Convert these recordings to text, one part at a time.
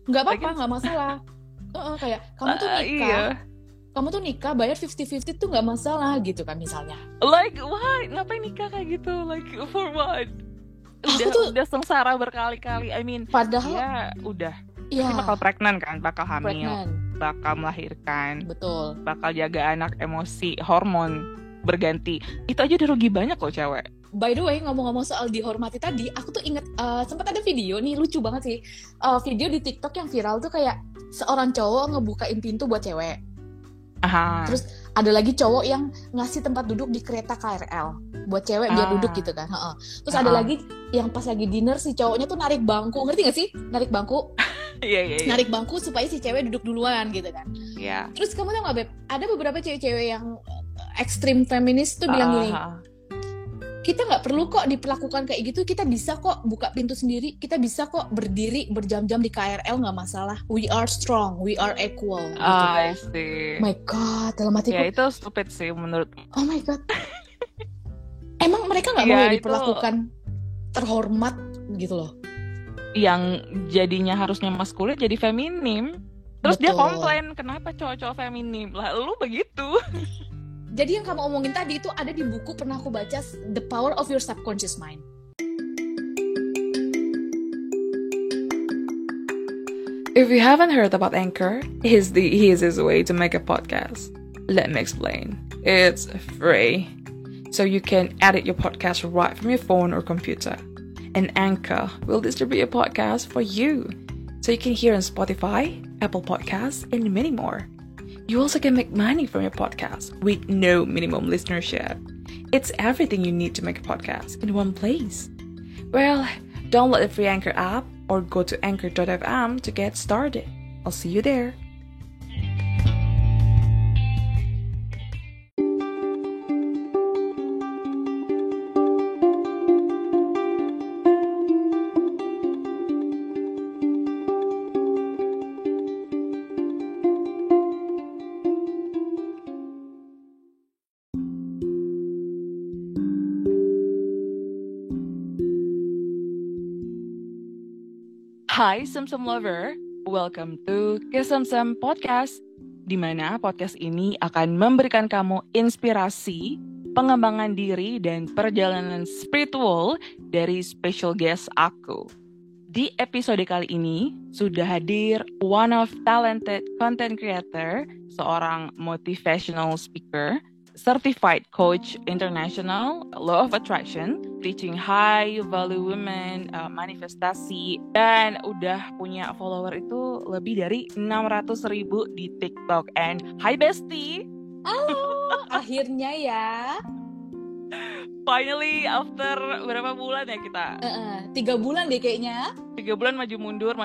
nggak apa-apa, nggak masalah. Kayak kamu tuh nikah, Iya. kamu tuh nikah bayar 50-50 tuh nggak masalah gitu kan misalnya. Like why? Ngapain nikah kayak gitu? Like for what? Udah sengsara berkali-kali. I mean, padahal dia udah ya, bakal pregnant kan, bakal hamil, pregnant. bakal melahirkan, Betul. bakal jaga anak, emosi, hormon berganti. Itu aja udah rugi banyak loh cewek. By the way, ngomong-ngomong soal dihormati tadi, aku tuh inget sempat ada video nih, lucu banget sih. Video di TikTok yang viral tuh kayak seorang cowok ngebukain pintu buat cewek. Aha. Terus ada lagi cowok yang ngasih tempat duduk di kereta KRL buat cewek biar duduk gitu kan. Terus ada lagi yang pas lagi dinner si cowoknya tuh narik bangku, ngerti gak sih? Narik bangku. Iya. Narik bangku supaya si cewek duduk duluan gitu kan. Iya. Terus kamu tau gak Beb, ada beberapa cewek-cewek yang ekstrim feminis tuh bilang gini, kita nggak perlu kok diperlakukan kayak gitu, kita bisa kok buka pintu sendiri, kita bisa kok berdiri berjam-jam di KRL, nggak masalah, we are strong, we are equal gitu. I see. My God, dalam hatiku, Ya itu stupid sih menurut. oh my God, emang mereka nggak mau diperlakukan terhormat gitu loh? Yang jadinya harusnya maskulin jadi feminim. Terus dia komplain kenapa cowok-cowok feminim lah, lu begitu. Jadi yang kamu omongin tadi itu ada di buku, pernah aku baca, The Power of Your Subconscious Mind. If you haven't heard about Anchor, it's the easiest way to make a podcast. Let me explain. It's free, so you can edit your podcast right from your phone or computer. And Anchor will distribute your podcast for you, so you can hear on Spotify, Apple Podcasts, and many more. You also can make money from your podcast with no minimum listenership. It's everything you need to make a podcast in one place. Well, download the free Anchor app or go to anchor.fm to get started. I'll see you there. Hai Sumsum Lover, welcome to Kesumsum Podcast, di mana podcast ini akan memberikan kamu inspirasi, pengembangan diri, dan perjalanan spiritual dari special guest aku. Di episode kali ini sudah hadir one of talented content creator, seorang motivational speaker, certified coach international, law of attraction, teaching high value women, manifestasi, dan udah punya follower itu lebih dari 600,000 di TikTok. And hi bestie. Halo, akhirnya ya. Finally after berapa bulan ya kita? 3 bulan deh kayaknya. 3 bulan maju mundur.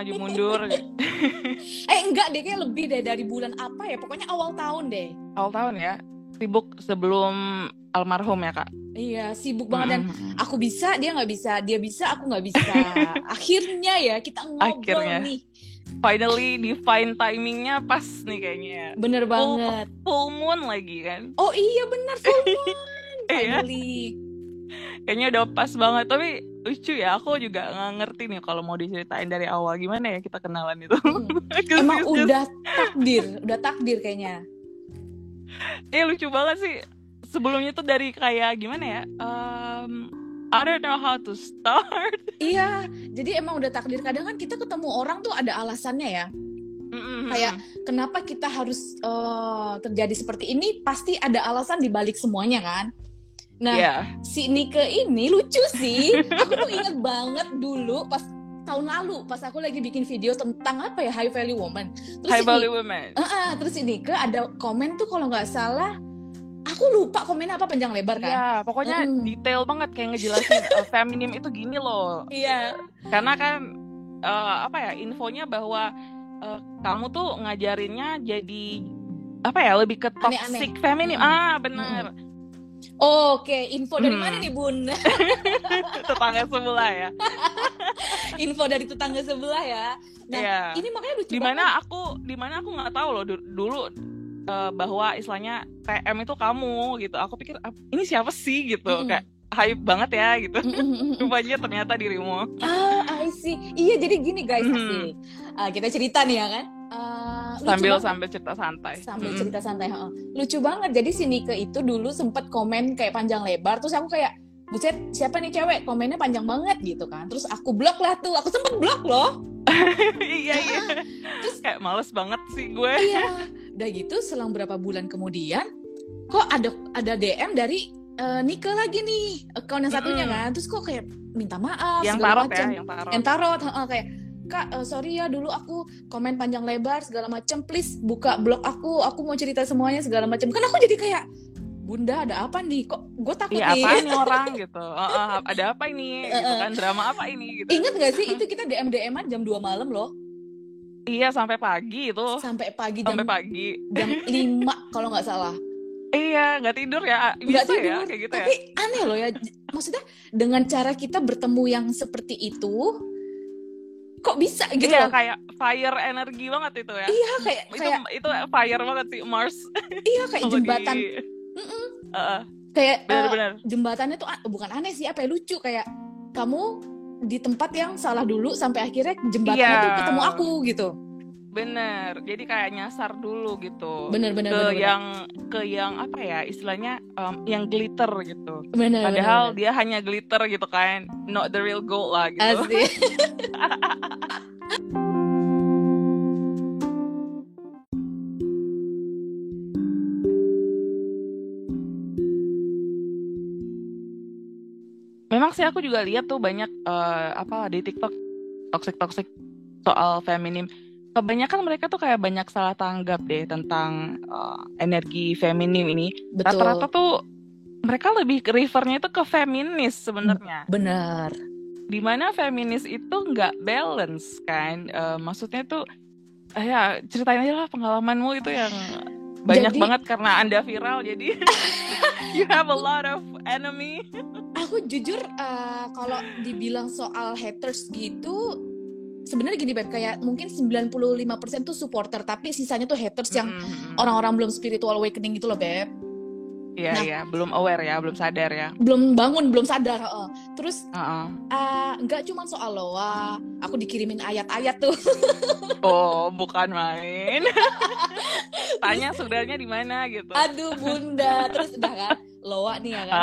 Enggak deh, kayak lebih deh, dari bulan apa ya? Pokoknya awal tahun deh. Awal tahun ya. Sibuk sebelum almarhum ya kak. Iya, sibuk banget, dan aku bisa, dia nggak bisa, dia bisa, aku nggak bisa. Akhirnya ya kita ngobrol nih. Finally define timingnya pas nih kayaknya. Bener banget. Full moon lagi kan. Oh iya bener, full moon. Finally. Kayaknya udah pas banget. Tapi lucu ya, aku juga nggak ngerti nih kalau mau diceritain dari awal gimana ya kita kenalan itu. Emang udah takdir kayaknya. Lucu banget sih. Sebelumnya tuh dari kayak gimana ya, I don't know how to start. Iya, jadi emang udah takdir. Kadang kan kita ketemu orang tuh ada alasannya ya. Kayak kenapa kita harus terjadi seperti ini, pasti ada alasan di balik semuanya kan. Nah, si Nike ini lucu sih. Aku tuh inget banget dulu pas tahun lalu, pas aku lagi bikin video tentang apa ya, high value woman. Terus ini ke ada komen tuh kalau nggak salah, aku lupa komennya apa, panjang lebar kan. Iya, pokoknya detail banget kayak ngejelasin feminim itu gini loh. Iya. Karena kan infonya bahwa kamu tuh ngajarinnya jadi lebih ke toxic feminim. Bener. Oke, info dari mana nih Bun? Tetangga sebelah ya. Info dari tetangga sebelah ya. Nah, ini makanya lucu banget. Dimana aku nggak tahu loh dulu bahwa istilahnya TM itu kamu gitu. Aku pikir ini siapa sih gitu. Kayak hype banget ya gitu. Rupanya ternyata dirimu. I see. Iya, jadi gini guys, asik. Kita cerita nih ya kan. Sambil cerita santai. Cerita santai. Lucu banget. Jadi si Nike itu dulu sempet komen kayak panjang lebar, terus aku kayak, buset, siapa nih cewek komennya panjang banget gitu kan. Terus aku blok lah tuh. Aku sempet blok loh. Iya. Terus kayak males banget sih gue. Iya. Udah gitu selang berapa bulan kemudian kok ada DM dari Nike lagi nih, account yang satunya kan. Terus kok kayak minta maaf yang segala tarot macam. Yang tarot. Kayak, Kak, sorry ya dulu aku komen panjang lebar segala macam, please buka blog aku mau cerita semuanya segala macam. Kan aku jadi kayak, Bunda ada apa nih? Kok gue takut nih. Iya, apa nih orang gitu. Ada apa ini? Gitu kan, drama apa ini gitu. Ingat gak sih itu kita DM-an jam 2 malam loh. Iya, sampai pagi itu. Sampai pagi. Jam 5 kalau nggak salah. Iya, nggak tidur ya. Bisa tidur. Ya kayak gitu. Tapi ya. Aneh loh ya. Maksudnya dengan cara kita bertemu yang seperti itu, kok bisa gitu iya, loh. Kayak fire energi banget itu ya. Iya, itu fire banget sih, Mars. Iya, kayak jembatan. Kayak benar-benar. Jembatannya tuh bukan aneh sih, apa ya, lucu. Kayak kamu di tempat yang salah dulu sampai akhirnya jembatannya tuh ketemu aku gitu. Bener, jadi kayak nyasar dulu gitu. Bener. Ke yang apa ya istilahnya, yang glitter gitu. Padahal dia hanya glitter gitu kan, not the real gold lah gitu. Asik. Memang sih aku juga lihat tuh banyak di TikTok toxic soal feminim. Kebanyakan mereka tuh kayak banyak salah tanggap deh tentang energi feminim ini. Betul. Rata-rata tuh mereka lebih refernya itu ke feminis sebenarnya. Benar. Dimana feminis itu nggak balance kan? Maksudnya tuh ya ceritain aja lah pengalamanmu itu yang banyak banget karena Anda viral jadi you have a lot of enemy. Aku jujur kalau dibilang soal haters gitu, sebenarnya gini Beb, kayak mungkin 95% tuh supporter, tapi sisanya tuh haters yang orang-orang belum spiritual awakening gitu loh Beb. Iya, belum aware ya, belum sadar ya. Belum bangun, belum sadar. Terus nggak cuma soal Loa, aku dikirimin ayat-ayat tuh. Oh, bukan main. Tanya saudaranya di mana gitu. Aduh Bunda, terus udah kan Loa nih ya kan.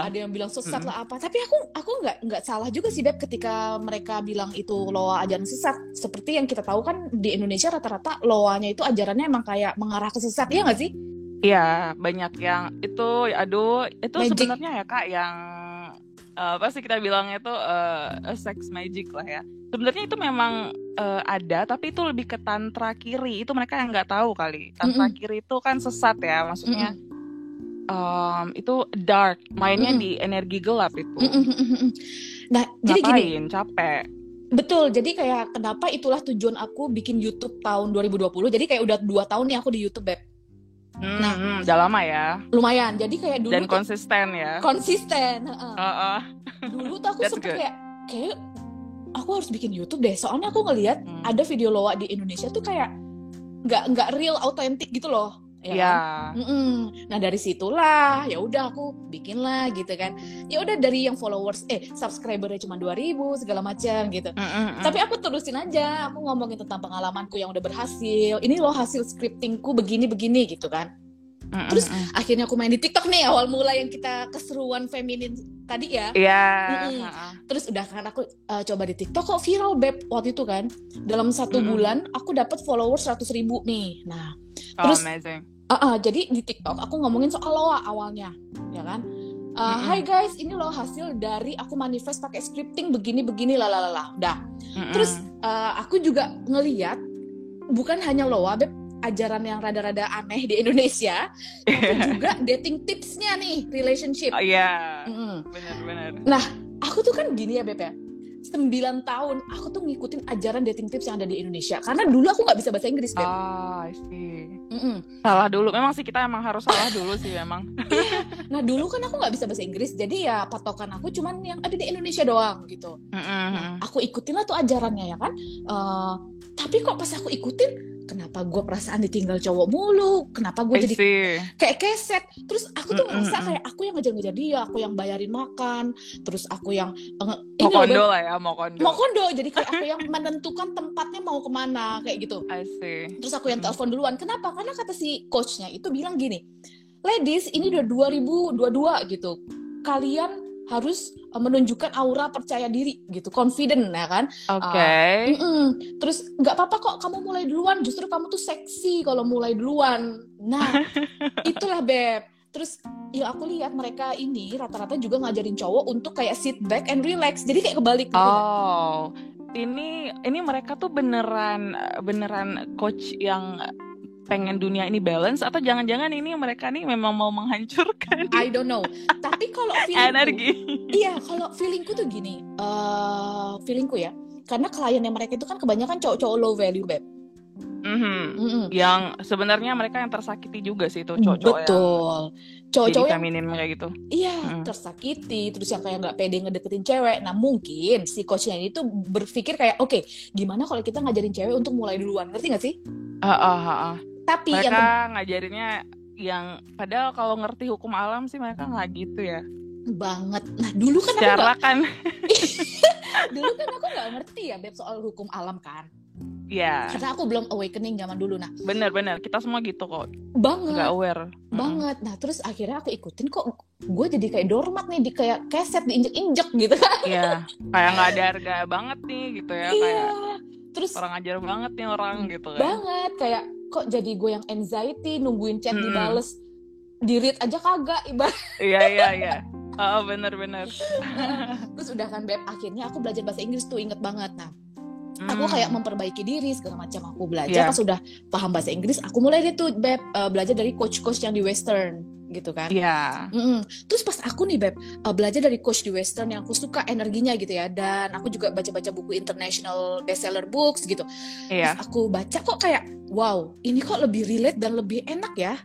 Ada yang bilang sesat lah apa. Tapi aku nggak salah juga sih Beb ketika mereka bilang itu Loa ajaran sesat. Seperti yang kita tahu kan di Indonesia rata-rata Loanya itu ajarannya emang kayak mengarah ke sesat, iya nggak sih? Iya, banyak yang itu sebenarnya ya Kak yang pasti kita bilangnya itu sex magic lah ya. Sebenarnya itu memang ada, tapi itu lebih ke tantra kiri. Itu mereka yang nggak tahu kali. Tantra kiri itu kan sesat ya, maksudnya itu dark, mainnya di energi gelap itu. Nah, jadi gini, capek. Betul, jadi kayak kenapa itulah tujuan aku bikin YouTube tahun 2020. Jadi kayak udah 2 tahun nih aku di YouTube, Beb. Udah lama ya. Lumayan. Jadi kayak dulu dan konsisten ya. Konsisten. Dulu tuh aku sempet kayak aku harus bikin YouTube deh. Soalnya aku ngelihat ada video Loa di Indonesia tuh kayak nggak real, autentik gitu loh. Ya. Kan? Nah dari situlah ya udah aku bikin lah gitu kan. Ya udah dari yang followers subscribernya cuma 2.000 segala macam gitu. Tapi aku terusin aja, aku ngomongin tentang pengalamanku yang udah berhasil. Ini loh hasil scriptingku begini gitu kan. Terus akhirnya aku main di TikTok nih, awal mula yang kita keseruan feminin tadi ya. Terus udah kan aku coba di TikTok, kok viral Beb waktu itu kan. Dalam 1 bulan aku dapat followers 100.000 nih. Nah terus jadi di TikTok aku ngomongin soal Loa awalnya, ya kan. Hai guys, ini loh hasil dari aku manifest pakai scripting begini lalala. Udah. Terus aku juga ngeliat bukan hanya Loa Beb, ajaran yang rada-rada aneh di Indonesia, tapi juga dating tipsnya nih, relationship. Iya. Benar. Nah, aku tuh kan gini ya Beb ya. 9 tahun aku tuh ngikutin ajaran dating tips yang ada di Indonesia. Karena dulu aku nggak bisa bahasa Inggris, Beb. I see. Salah dulu. Memang sih kita emang harus salah dulu sih memang. Nah, dulu kan aku nggak bisa bahasa Inggris, jadi ya patokan aku cuman yang ada di Indonesia doang gitu. Nah, aku ikutin lah tuh ajarannya ya kan. Tapi kok pas aku ikutin kenapa gue perasaan ditinggal cowok mulu, kenapa gue jadi kayak keset. Terus aku tuh ngerasa kayak aku yang ngejar-ngejar dia, aku yang bayarin makan, terus aku yang mau kondo lah ya, mau kondo. Jadi kayak aku yang menentukan tempatnya mau kemana kayak gitu. Terus aku yang telepon duluan. Kenapa? Karena kata si coachnya itu bilang gini, ladies, ini udah 2022 gitu, kalian harus menunjukkan aura percaya diri gitu, confident ya kan. Terus nggak apa-apa kok kamu mulai duluan, justru kamu tuh seksi kalau mulai duluan. Nah itulah Beb. Terus ya aku lihat mereka ini rata-rata juga ngajarin cowok untuk kayak sit back and relax, jadi kayak kebalik gitu. Ini mereka tuh beneran coach yang pengen dunia ini balance, atau jangan-jangan ini mereka nih memang mau menghancurkan? I don't know. Tapi kalau feelingku, energi. Iya, kalau feelingku tuh gini, feelingku ya, karena kliennya mereka itu kan kebanyakan cowok-cowok low value, Beb. Yang sebenarnya mereka yang tersakiti juga sih itu cowok-cowok. Betul. Cowok-cowok yang feminim kayak gitu. Iya, tersakiti, terus yang kayak nggak pede ngedeketin cewek. Nah mungkin si coachnya ini tuh berpikir kayak, oke, gimana kalau kita ngajarin cewek untuk mulai duluan, ngerti nggak sih? Tapi mereka ngajarinnya yang padahal kalau ngerti hukum alam sih mereka nggak gitu ya. Banget. Nah dulu kan dulu kan aku nggak ngerti ya Beb soal hukum alam kan. Iya. Karena aku belum awakening zaman dulu. Nah benar kita semua gitu kok. Banget. Nggak aware. Banget. Nah terus akhirnya aku ikutin, kok gue jadi kayak doormat nih, di kayak keset diinjek-injek gitu kan. Iya. Kayak nggak ada harga banget nih gitu ya. Iya. Kayak terus orang ajar banget nih orang gitu kan. Banget. Kayak kok jadi gue yang anxiety nungguin chat dibales, di-read aja kagak ibarat. Iya. Bener. Terus udah kan Beb, akhirnya aku belajar bahasa Inggris tuh, inget banget. Nah aku kayak memperbaiki diri segala macam, aku belajar. Pas udah paham bahasa Inggris, aku mulai deh tuh Beb belajar dari coach-coach yang di Western gitu kan. Terus pas aku nih Beb belajar dari coach di Western yang aku suka energinya gitu ya, dan aku juga baca-baca buku international bestseller books gitu. Terus aku baca kok kayak wow, ini kok lebih relate dan lebih enak ya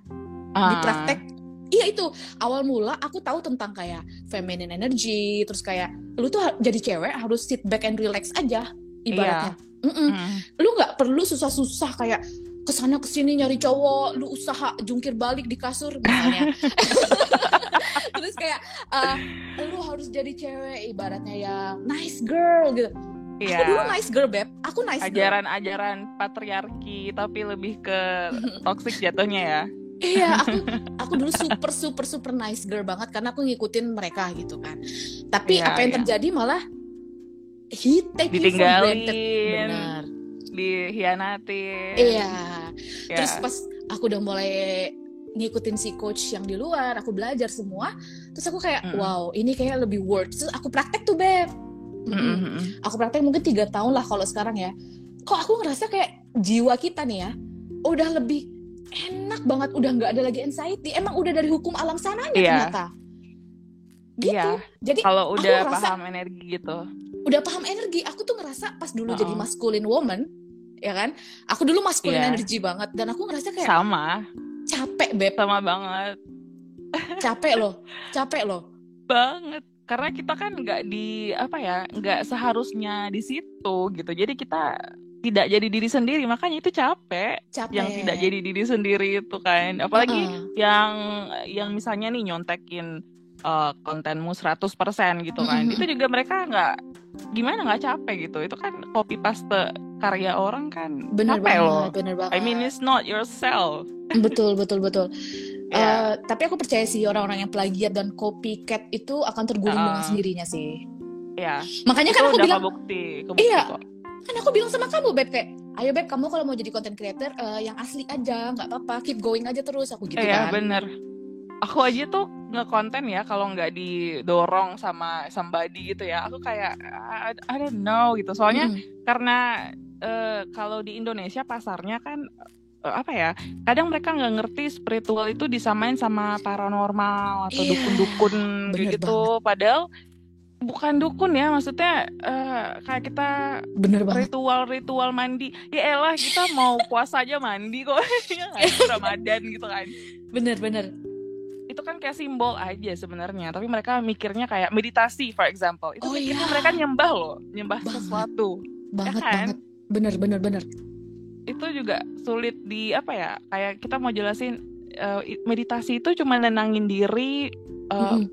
di praktek. Iya itu, awal mula aku tahu tentang kayak feminine energy, terus kayak lu tuh jadi cewek harus sit back and relax aja ibaratnya. Lu nggak perlu susah-susah kayak kesana kesini nyari cowok, lu usaha jungkir balik di kasur misalnya. Terus kayak lu harus jadi cewek ibaratnya yang nice girl gitu. Aku dulu nice girl Beb, aku nice girl. Ajaran patriarki tapi lebih ke toxic jatuhnya ya. Iya, aku dulu super nice girl banget karena aku ngikutin mereka gitu kan. Tapi apa yang terjadi malah he take you for granted. Benar. Dihianatin. Iya. Terus pas aku udah mulai ngikutin si coach yang di luar, aku belajar semua, terus aku kayak wow, ini kayak lebih worth. Terus aku praktek tuh Beb. Aku praktek mungkin 3 tahun lah kalau sekarang ya. Kok aku ngerasa kayak jiwa kita nih ya udah lebih enak banget, udah nggak ada lagi anxiety. Emang udah dari hukum alam sananya ternyata. Gitu. Jadi kalau udah paham energi gitu. Udah paham energi. Aku tuh ngerasa pas dulu jadi masculine woman, ya kan? Aku dulu masculine energy banget dan aku ngerasa kayak sama. Capek Beb. Sama banget. Capek loh. Banget. Karena kita kan nggak seharusnya di situ gitu. Jadi kita tidak jadi diri sendiri, makanya itu capek. Yang tidak jadi diri sendiri itu kan, apalagi yang misalnya nih nyontekin kontenmu 100% gitu kan. Itu juga mereka nggak capek gitu. Itu kan copy paste karya orang kan. Bener capek banget, loh. bener banget. I mean it's not yourself. Betul. Tapi aku percaya sih orang-orang yang plagiat dan copycat itu akan terguling dengan sendirinya sih. Iya. Makanya kan aku bilang kebukti iya. Kok. Kan aku bilang sama kamu Beb kayak, ayo Beb kamu kalau mau jadi content creator yang asli aja, nggak apa-apa, keep going aja terus, aku gitu kan. Iya bener. Aku aja tuh nge-content ya kalau nggak didorong sama somebody gitu ya, aku kayak I don't know gitu. Soalnya karena kalau di Indonesia pasarnya kan kadang mereka nggak ngerti spiritual itu disamain sama paranormal atau dukun-dukun gitu. Padahal bukan dukun ya, maksudnya kayak kita ritual mandi. Ya elah, kita mau puasa aja mandi kok. Ya Ramadan gitu kan. Bener. Itu kan kayak simbol aja sebenarnya, tapi mereka mikirnya kayak meditasi for example. Itu mereka nyembah sesuatu. Banget. Bener. Itu itu juga sulit di apa ya, kayak kita mau jelasin meditasi itu cuma nenangin diri,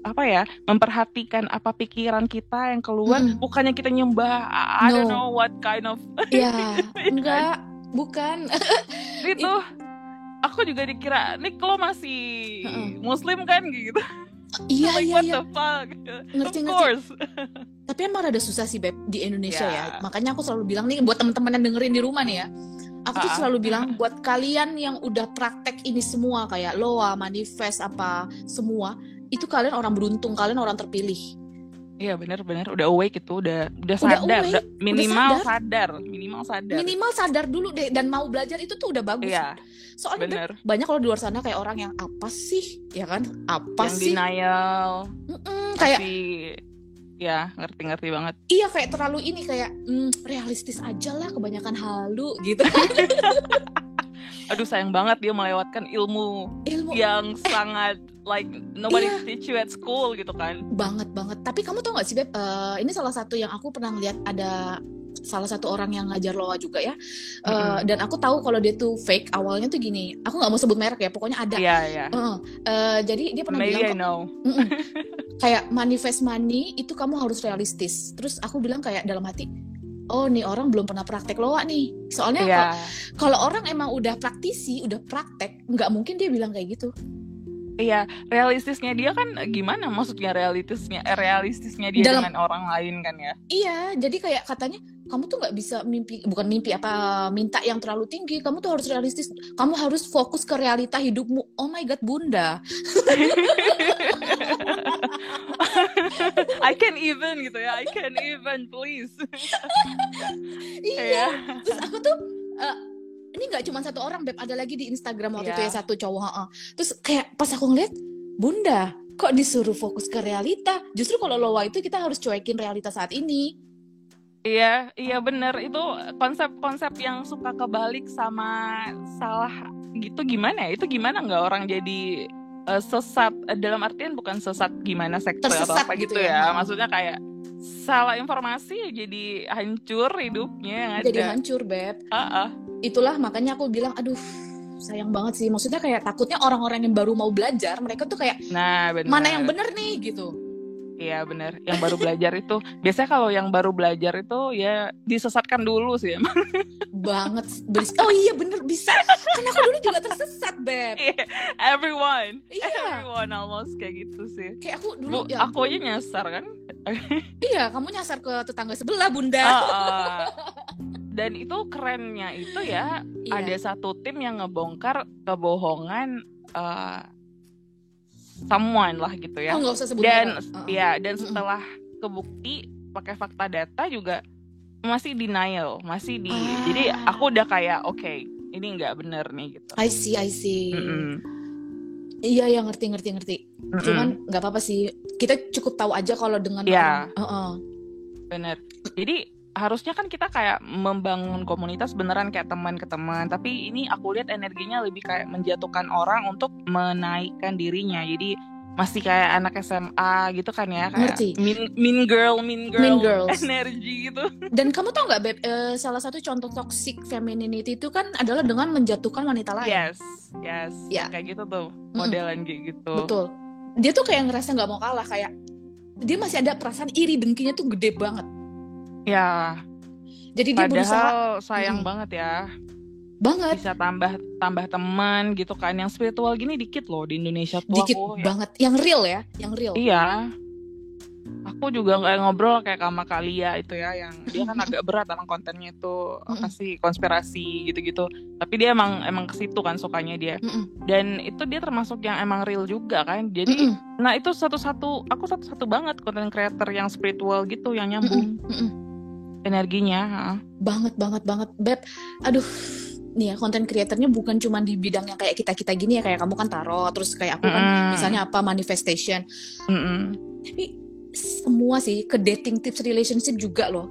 apa ya, memperhatikan apa pikiran kita yang keluar, bukannya kita nyembah I don't know what kind of ya enggak, bukan itu. Aku juga dikira nih lo masih muslim kan gitu. Iya, like, iya, what iya. the fuck? Ngerti. Of course. Tapi emang rada susah sih Beb di Indonesia ya. Makanya aku selalu bilang nih buat teman-teman yang dengerin di rumah nih ya. Aku tuh selalu bilang buat kalian yang udah praktek ini semua kayak loa, manifest apa semua, itu kalian orang beruntung, kalian orang terpilih. Iya benar, udah awake itu, udah sadar, awake, minimal udah sadar. Minimal sadar dulu deh, dan mau belajar itu tuh udah bagus. Iya. Soalnya banyak kalau di luar sana kayak orang yang apa sih, ya kan? Apa yang sih? Denial. Kayak ya ngerti banget. Iya, kayak terlalu ini kayak realistis aja lah, kebanyakan halu gitu. Aduh sayang banget dia melewatkan ilmu yang sangat like nobody teach you at school gitu kan. Banget. Tapi kamu tau gak sih Beb, ini salah satu yang aku pernah lihat, ada salah satu orang yang ngajar loa juga ya. Dan aku tahu kalau dia tuh fake awalnya tuh gini. Aku nggak mau sebut merek ya, pokoknya ada. Iya. Jadi dia pernah Maybe bilang kayak manifest money itu kamu harus realistis. Terus aku bilang kayak dalam hati, oh nih orang belum pernah praktek loa nih. Soalnya kalau orang emang udah praktisi, udah praktek, nggak mungkin dia bilang kayak gitu. Iya, realistisnya dia kan gimana? Maksudnya realistisnya dia dengan orang lain kan ya? Iya, jadi kayak katanya kamu tuh nggak bisa minta yang terlalu tinggi. Kamu tuh harus realistis. Kamu harus fokus ke realita hidupmu. Oh my god, Bunda. I can even gitu ya. I can even please. Iya. Terus aku tuh ini nggak cuma satu orang, Beb, ada lagi di Instagram waktu itu ya, satu cowok. Terus kayak pas aku ngeliat, Bunda, kok disuruh fokus ke realita? Justru kalau loa itu kita harus cuekin realita saat ini. Iya bener. Itu konsep-konsep yang suka kebalik sama salah gitu gimana ya? Itu gimana nggak orang jadi sesat, dalam artian bukan sesat gimana sekte atau apa gitu ya. Maksudnya kayak salah informasi jadi hancur hidupnya. Jadi hancur, Beb. Itulah makanya aku bilang, aduh sayang banget sih. Maksudnya kayak takutnya orang-orang yang baru mau belajar, mereka tuh kayak mana yang bener nih gitu. Iya bener, yang baru belajar itu biasanya kalau yang baru belajar itu ya disesatkan dulu sih emang. Banget. Oh iya bener, bisa. Kan aku dulu juga tersesat, Beb. Everyone almost kayak gitu sih. Kayak aku dulu aku aja nyasar kan. Iya, kamu nyasar ke tetangga sebelah, Bunda. Dan itu kerennya itu ya, ada satu tim yang ngebongkar kebohongan someone lah gitu ya. Nggak usah sebut dan setelah kebukti pakai fakta data juga masih denial, jadi aku udah kayak okay, ini nggak bener nih gitu. I see. Iya, ngerti. Cuman nggak apa-apa sih, kita cukup tahu aja kalau dengan orang. Bener. Jadi harusnya kan kita kayak membangun komunitas beneran kayak teman ke teman, tapi ini aku lihat energinya lebih kayak menjatuhkan orang untuk menaikkan dirinya. Jadi masih kayak anak SMA gitu kan ya, kayak mean girl energi gitu. Dan kamu tau nggak, Beb, salah satu contoh toxic femininity itu kan adalah dengan menjatuhkan wanita lain. Yes kayak gitu tuh modelan kayak gitu. Betul, dia tuh kayak ngerasa nggak mau kalah, kayak dia masih ada perasaan iri dengkinya tuh gede banget. Ya, jadi dia berusaha sayang banget ya. Banget. Bisa tambah teman gitu kan. Yang spiritual gini dikit loh di Indonesia tuh. Dikit banget. Yang real ya, yang real. Iya. Aku juga nggak ngobrol kayak sama Kalia itu ya, yang dia kan agak berat emang kontennya itu apa sih, konspirasi gitu-gitu. Tapi dia emang ke situ kan sukanya dia. Dan itu dia termasuk yang emang real juga kan. Jadi nah itu satu-satu banget konten creator yang spiritual gitu, yang nyambung energinya. Banget Beb. Aduh, nih ya, konten kreatornya bukan cuma di bidang yang kayak kita gini ya, kayak kamu kan tarot, terus kayak aku kan misalnya apa manifestation. Tapi semua sih, ke dating tips relationship juga loh.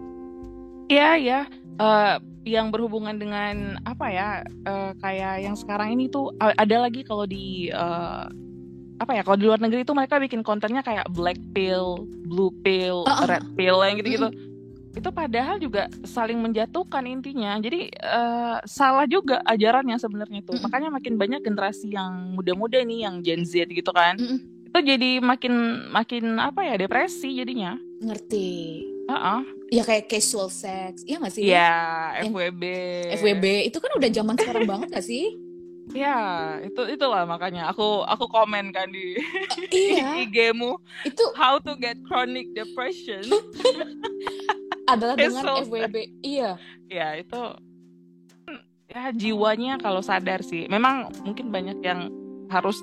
Iya. Yang berhubungan dengan apa ya, kayak yang sekarang ini tuh ada lagi kalau di kalau di luar negeri tuh mereka bikin kontennya kayak black pill, blue pill, red pill yang gitu-gitu. itu padahal juga saling menjatuhkan intinya. Jadi salah juga ajarannya sebenarnya tuh. Makanya makin banyak generasi yang muda-muda nih, yang Gen Z gitu kan. Itu jadi makin apa ya, depresi jadinya. Ngerti. Ya kayak casual sex, iya nggak sih? Iya, FWB. FWB itu kan udah zaman sekarang banget nggak sih? Ya, itulah makanya aku komen kan di IG-mu. Itu how to get chronic depression adalah dengan FWB. Iya. Ya, itu ya jiwanya kalau sadar sih. Memang mungkin banyak yang harus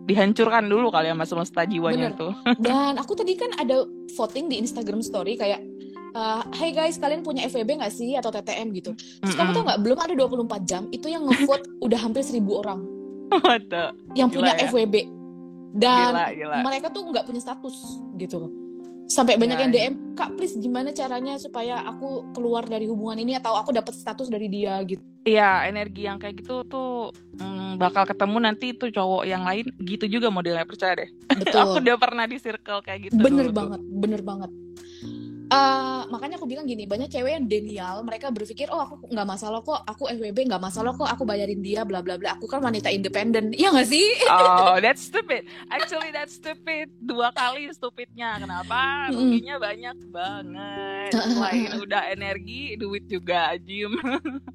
dihancurkan dulu kali ya semesta jiwanya. Bener. Itu. Dan aku tadi kan ada voting di Instagram story kayak hey guys, kalian punya FWB nggak sih atau TTM gitu. Terus kamu tau nggak, belum ada 24 jam itu yang ngevote udah hampir 1.000 orang yang punya FWB. Dan gila. Mereka tuh nggak punya status gitu. Sampai banyak yang DM, Kak please gimana caranya supaya aku keluar dari hubungan ini atau aku dapat status dari dia gitu. Iya, energi yang kayak gitu tuh bakal ketemu nanti tuh cowok yang lain gitu juga modelnya, percaya deh. Betul. Aku udah pernah di circle kayak gitu. Bener banget. Makanya aku bilang gini, banyak cewek yang denial, mereka berpikir aku nggak masalah kok, aku FWB nggak masalah kok, aku bayarin dia bla bla bla, aku kan wanita independen, iya nggak sih? Oh, that's stupid. Actually that's stupid. 2 kali stupidnya. Kenapa? Ruginya banyak banget. Selain udah energi, duit juga, Jim.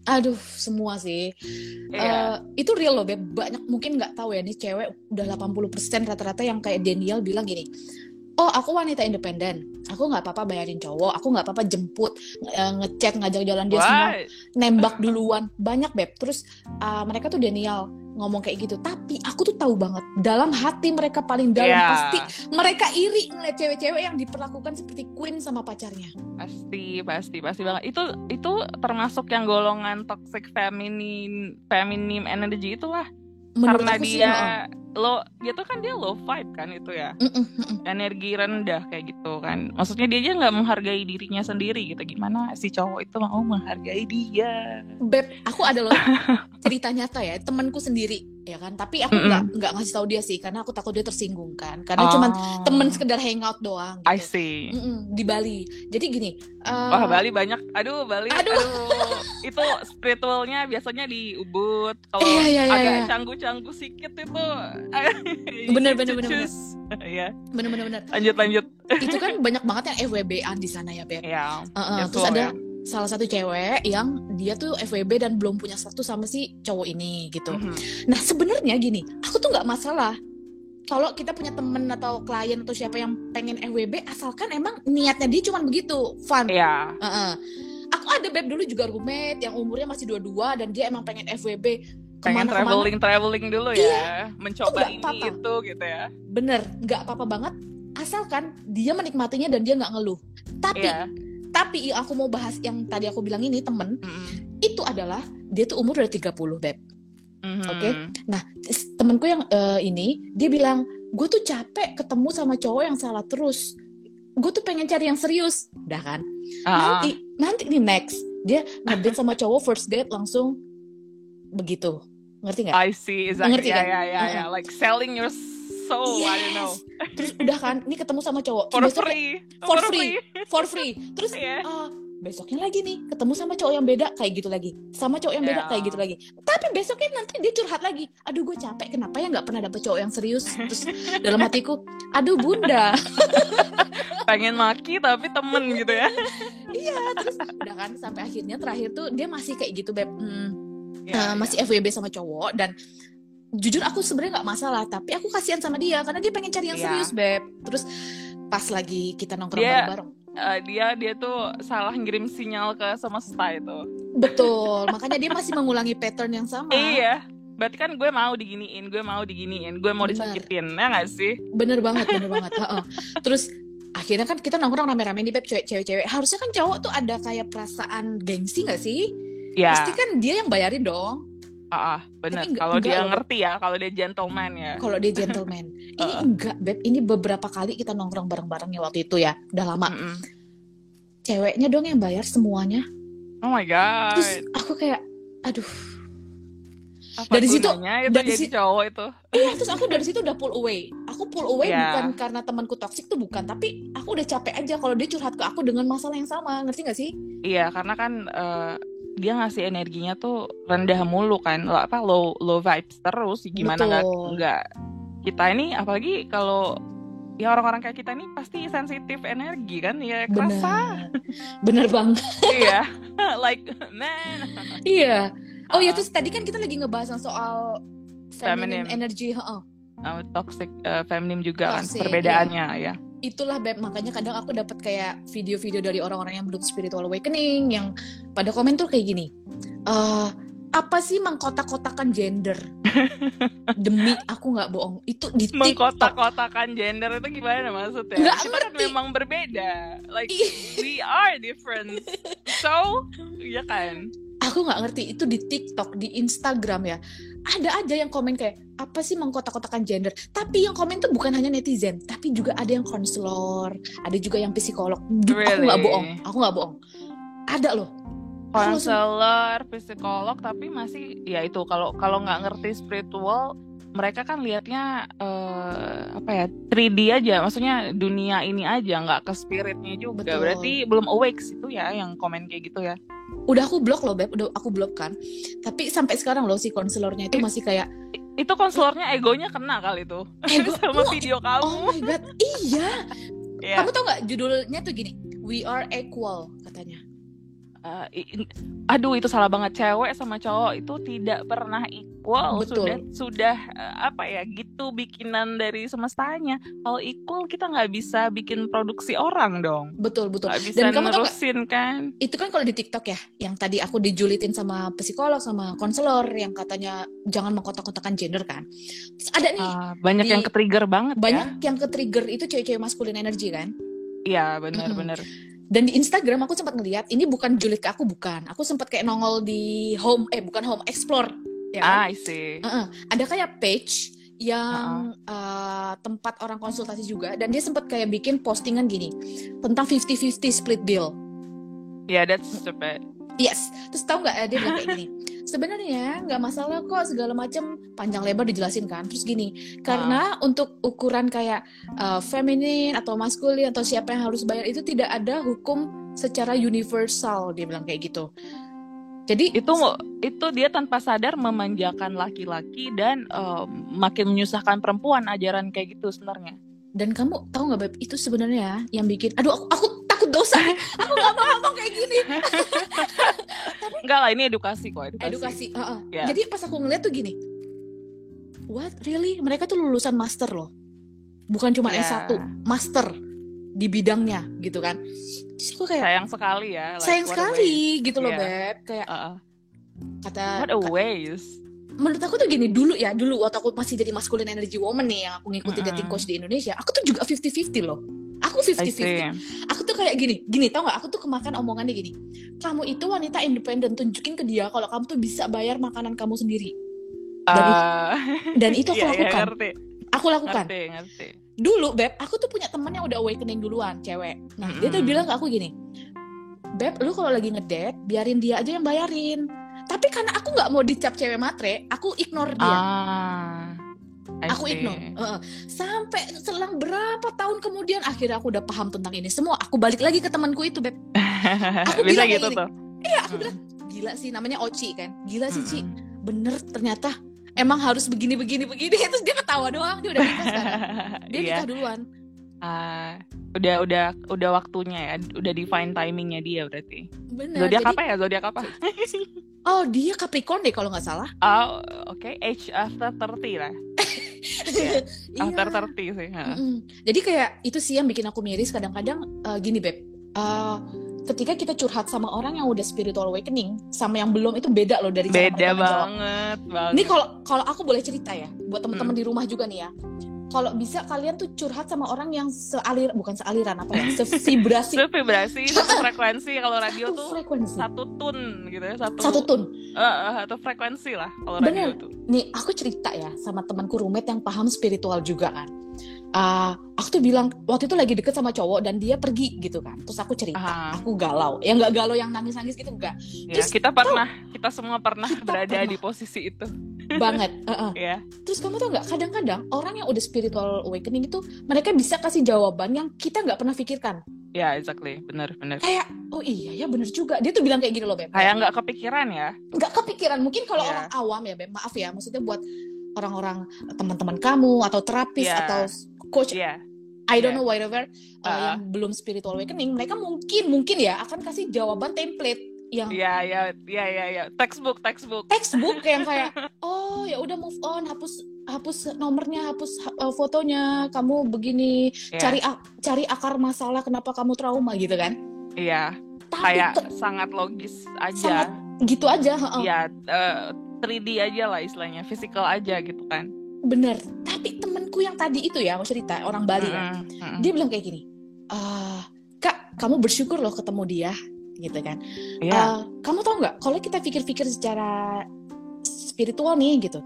Aduh, semua sih. Itu real loh, Beb. Banyak mungkin nggak tahu ya, nih cewek udah 80% rata-rata yang kayak denial bilang gini, oh aku wanita independen, aku nggak apa-apa bayarin cowok, aku nggak apa-apa jemput, ngechat, ngajak jalan dia semua, nembak duluan, banyak Beb. Terus mereka tuh denial ngomong kayak gitu, tapi aku tuh tahu banget dalam hati mereka paling dalam pasti mereka iri ngeliat cewek-cewek yang diperlakukan seperti queen sama pacarnya. Pasti banget. Itu termasuk yang golongan toxic feminine energy itulah. Menurut karena dia tuh kan dia low vibe kan itu ya, energi rendah kayak gitu kan. Maksudnya dia aja nggak menghargai dirinya sendiri gitu. Gimana si cowok itu mau menghargai dia? Beb, aku ada loh cerita nyata ya, temanku sendiri ya kan. Tapi aku nggak ngasih tahu dia sih, karena aku takut dia tersinggung kan. Karena cuma temen sekedar hangout doang. Gitu. I see. Di Bali. Jadi gini. Wah Bali banyak. Bali. Itu spiritualnya biasanya di Ubud. Kalau agak canggu-canggu sedikit itu. Bener. Iya. Bener. Lanjut. Itu kan banyak banget yang FWB-an di sana ya, Beb. Iya. Terus ada salah satu cewek yang dia tuh FWB dan belum punya status sama si cowok ini gitu. Nah sebenarnya gini, aku tuh nggak masalah kalau kita punya temen atau klien atau siapa yang pengen FWB, asalkan emang niatnya dia cuma begitu, fun. Iya. Aku ada Beb dulu juga roommate yang umurnya masih 22 dan dia emang pengen FWB. Pengen traveling dulu ya, mencoba ini itu gitu ya. Bener, nggak apa-apa banget, asalkan dia menikmatinya dan dia nggak ngeluh. Tapi yang aku mau bahas yang tadi aku bilang ini temen, itu adalah dia tuh umur udah 30 Beb. Oke? Nah temenku yang ini, dia bilang, gue tuh capek ketemu sama cowok yang salah terus, gue tuh pengen cari yang serius. Udah kan? Nanti nih next, dia ngedate sama cowok first date langsung begitu. Ngerti gak? I see, exactly. Ngerti kan? Yeah. Like selling your soul, I don't know. Terus udah kan, ini ketemu sama cowok for free. Terus besoknya lagi nih ketemu sama cowok yang beda kayak gitu lagi, sama cowok yang beda kayak gitu lagi. Tapi besoknya nanti dia curhat lagi, aduh gue capek, kenapa ya nggak pernah dapet cowok yang serius. Terus dalam hatiku, aduh bunda, pengen maki tapi temen gitu ya. Iya, terus udah kan sampai akhirnya terakhir tuh dia masih kayak gitu Beb. Masih FWB sama cowok, dan jujur aku sebenarnya nggak masalah, tapi aku kasihan sama dia karena dia pengen cari yang serius Beb. Terus pas lagi kita nongkrong bareng-bareng, dia tuh salah ngirim sinyal ke semesta itu. Betul, makanya dia masih mengulangi pattern yang sama. Iya, berarti kan gue mau diginiin, gue mau disakitin, ya nggak sih? Bener banget. Terus akhirnya kan kita nongkrong rame-rame nih Beb, cewek-cewek. Harusnya kan cowok tuh ada kayak perasaan gengsi nggak sih? Ya. Pasti kan dia yang bayarin dong. Benar. Kalau dia ngerti ya, kalau dia gentleman ya. Kalau dia gentleman. Ini enggak, Beb. Ini beberapa kali kita nongkrong bareng-bareng ya waktu itu ya. Udah lama. Ceweknya dong yang bayar semuanya. Oh my god. Terus aku kayak, aduh. Apa dari situ itu jadi cowok itu. Iya, terus aku dari situ udah pull away. Aku aku pull away bukan karena temanku toksik tuh, bukan, tapi aku udah capek aja kalau dia curhat ke aku dengan masalah yang sama, ngerti gak sih? Iya, karena kan dia ngasih energinya tuh rendah mulu kan, low vibes terus. Gimana nggak kita ini, apalagi kalau ya orang-orang kayak kita ini pasti sensitif energi kan, ya kerasa. Bener banget. Iya, like man. Iya. Oh ya, terus tadi kan kita lagi ngebahas soal feminine energy, toxic feminim juga toxic, kan perbedaannya ya. Itulah Beb, makanya kadang aku dapat kayak video-video dari orang-orang yang belum spiritual awakening yang pada komen tuh kayak gini, apa sih mengkotak-kotakan gender? Demi aku nggak bohong, itu di TikTok. Mengkotak-kotakan gender itu gimana maksudnya? Nggak kita ngerti. Kan memang berbeda, like we are different, so ya kan. Aku nggak ngerti, itu di TikTok, di Instagram ya, ada aja yang komen kayak apa sih mengkotak-kotakan gender. Tapi yang komen tuh bukan hanya netizen, tapi juga ada yang konselor, ada juga yang psikolog. Really? Aku nggak bohong, ada loh konselor, psikolog, tapi masih ya itu kalau nggak ngerti spiritual, mereka kan lihatnya 3D aja, maksudnya dunia ini aja, nggak ke spiritnya juga. Betul. Berarti belum awake itu ya yang komen kayak gitu ya. Udah aku blok loh Beb, udah aku blok kan. Tapi sampai sekarang loh si konselornya itu masih kayak, itu konselornya egonya kena kali itu. Ego sama video kamu. Oh my god, iya. Yeah. Kamu tau nggak judulnya tuh gini, We Are Equal katanya. Aduh, itu salah banget. Cewek sama cowok itu tidak pernah equal. Betul. Sudah gitu bikinan dari semestanya. Kalau equal kita nggak bisa bikin produksi orang dong. Betul. Gak bisa dan kamu nerusin kan. Itu kan kalau di TikTok ya, yang tadi aku dijulitin sama psikolog sama konselor yang katanya jangan mengkotak-kotakan gender kan. Terus ada nih banyak yang ke-trigger banget. Banyak yang ke-trigger itu cewek-cewek maskulin energi kan. Iya, benar. Dan di Instagram aku sempat ngeliat, ini bukan julid ke aku, bukan. Aku sempat kayak nongol di bukan home, explore. Ya. I see. Ada kayak page yang tempat orang konsultasi juga, dan dia sempat kayak bikin postingan gini tentang 50-50 split bill. Yeah, that's stupid. Yes. Terus tahu nggak dia bilang kayak gini, sebenarnya nggak masalah kok segala macam, panjang lebar dijelasin kan. Terus gini, karena untuk ukuran kayak feminin atau maskulin atau siapa yang harus bayar itu tidak ada hukum secara universal, dia bilang kayak gitu. Jadi itu dia tanpa sadar memanjakan laki-laki dan makin menyusahkan perempuan, ajaran kayak gitu sebenarnya. Dan kamu tahu nggak Beb, itu sebenarnya yang bikin, aku takut dosa, aku nggak mau ngomong kayak gini. Enggak lah, ini edukasi kok. Edukasi. Yeah. Jadi pas aku ngeliat tuh gini, what really? Mereka tuh lulusan master loh, bukan cuma S1, master di bidangnya gitu kan. Terus aku kayak sayang sekali ya. Sayang sekali gitu loh Beb. Kayak what a waste. Menurut aku tuh gini, dulu waktu aku masih jadi masculine energy woman nih, yang aku ngikutin dating coach di Indonesia, aku tuh juga 50-50 loh. Aku 50-50. Aku tuh kayak gini, tau gak? Aku tuh kemakan omongannya gini, kamu itu wanita independen, tunjukin ke dia kalau kamu tuh bisa bayar makanan kamu sendiri. Dan itu aku lakukan. Aku lakukan. Ngerti. Dulu Beb, aku tuh punya teman yang udah awakening duluan, cewek. Nah, dia tuh bilang ke aku gini, Beb, lu kalau lagi ngedate, biarin dia aja yang bayarin. Tapi karena aku nggak mau dicap cewek matre, aku ignore dia. Aku ignore. Sampai selang berapa tahun kemudian, akhirnya aku udah paham tentang ini semua. Aku balik lagi ke temanku itu, Beb. Aku bisa bilang gitu tuh. Iya, aku bilang, gila sih, namanya Oci kan. Gila sih, Ci. Bener ternyata. Emang harus begini. Terus dia ketawa doang, dia udah nikah sekarang. Dia nikah duluan. Udah waktunya ya, udah define timingnya dia berarti. Bener. Zodiak apa? Oh, dia Capricorn deh kalau nggak salah. Oh, oke. Age after 30 lah. After 30 sih. Jadi kayak itu sih yang bikin aku miris kadang-kadang. Gini Beb, ketika kita curhat sama orang yang udah spiritual awakening sama yang belum, itu beda loh dari cara mereka menjawab. Beda banget. Ini kalau aku boleh cerita ya, buat teman-teman di rumah juga nih ya. Kalau bisa kalian tuh curhat sama orang yang satu frekuensi. Kalau radio tuh satu tune gitu ya, satu tune atau frekuensi lah kalau radio tuh. Nih aku cerita ya sama temanku roommate yang paham spiritual juga kan. Aku tuh bilang waktu itu lagi deket sama cowok dan dia pergi gitu kan. Terus aku cerita, aku galau. Ya nggak galau yang nangis-nangis gitu, enggak. Ya, kita semua pernah berada di posisi itu. banget. Yeah. Terus kamu tau nggak, kadang-kadang orang yang udah spiritual awakening itu mereka bisa kasih jawaban yang kita nggak pernah pikirkan. Ya, exactly, benar. Kayak, oh iya ya benar juga. Dia tuh bilang kayak gini loh, Beb. Kayak nggak kepikiran ya? Nggak kepikiran. Mungkin kalau orang awam ya, Beb. Maaf ya, maksudnya buat orang-orang teman-teman kamu atau terapis atau coach. I don't know whatever yang belum spiritual awakening, mereka mungkin ya akan kasih jawaban template yang textbook yang kayak oh ya udah move on, hapus nomornya, hapus fotonya, kamu begini, cari akar masalah kenapa kamu trauma gitu kan. Iya. Kayak sangat logis aja. Sangat gitu aja, Iya, 3D aja lah istilahnya, physical aja gitu kan. Bener. Tapi temanku yang tadi itu ya, aku cerita orang Bali ya, dia bilang kayak gini, Kak, kamu bersyukur loh ketemu dia gitu kan. Kamu tahu nggak, kalau kita pikir-pikir secara spiritual nih gitu,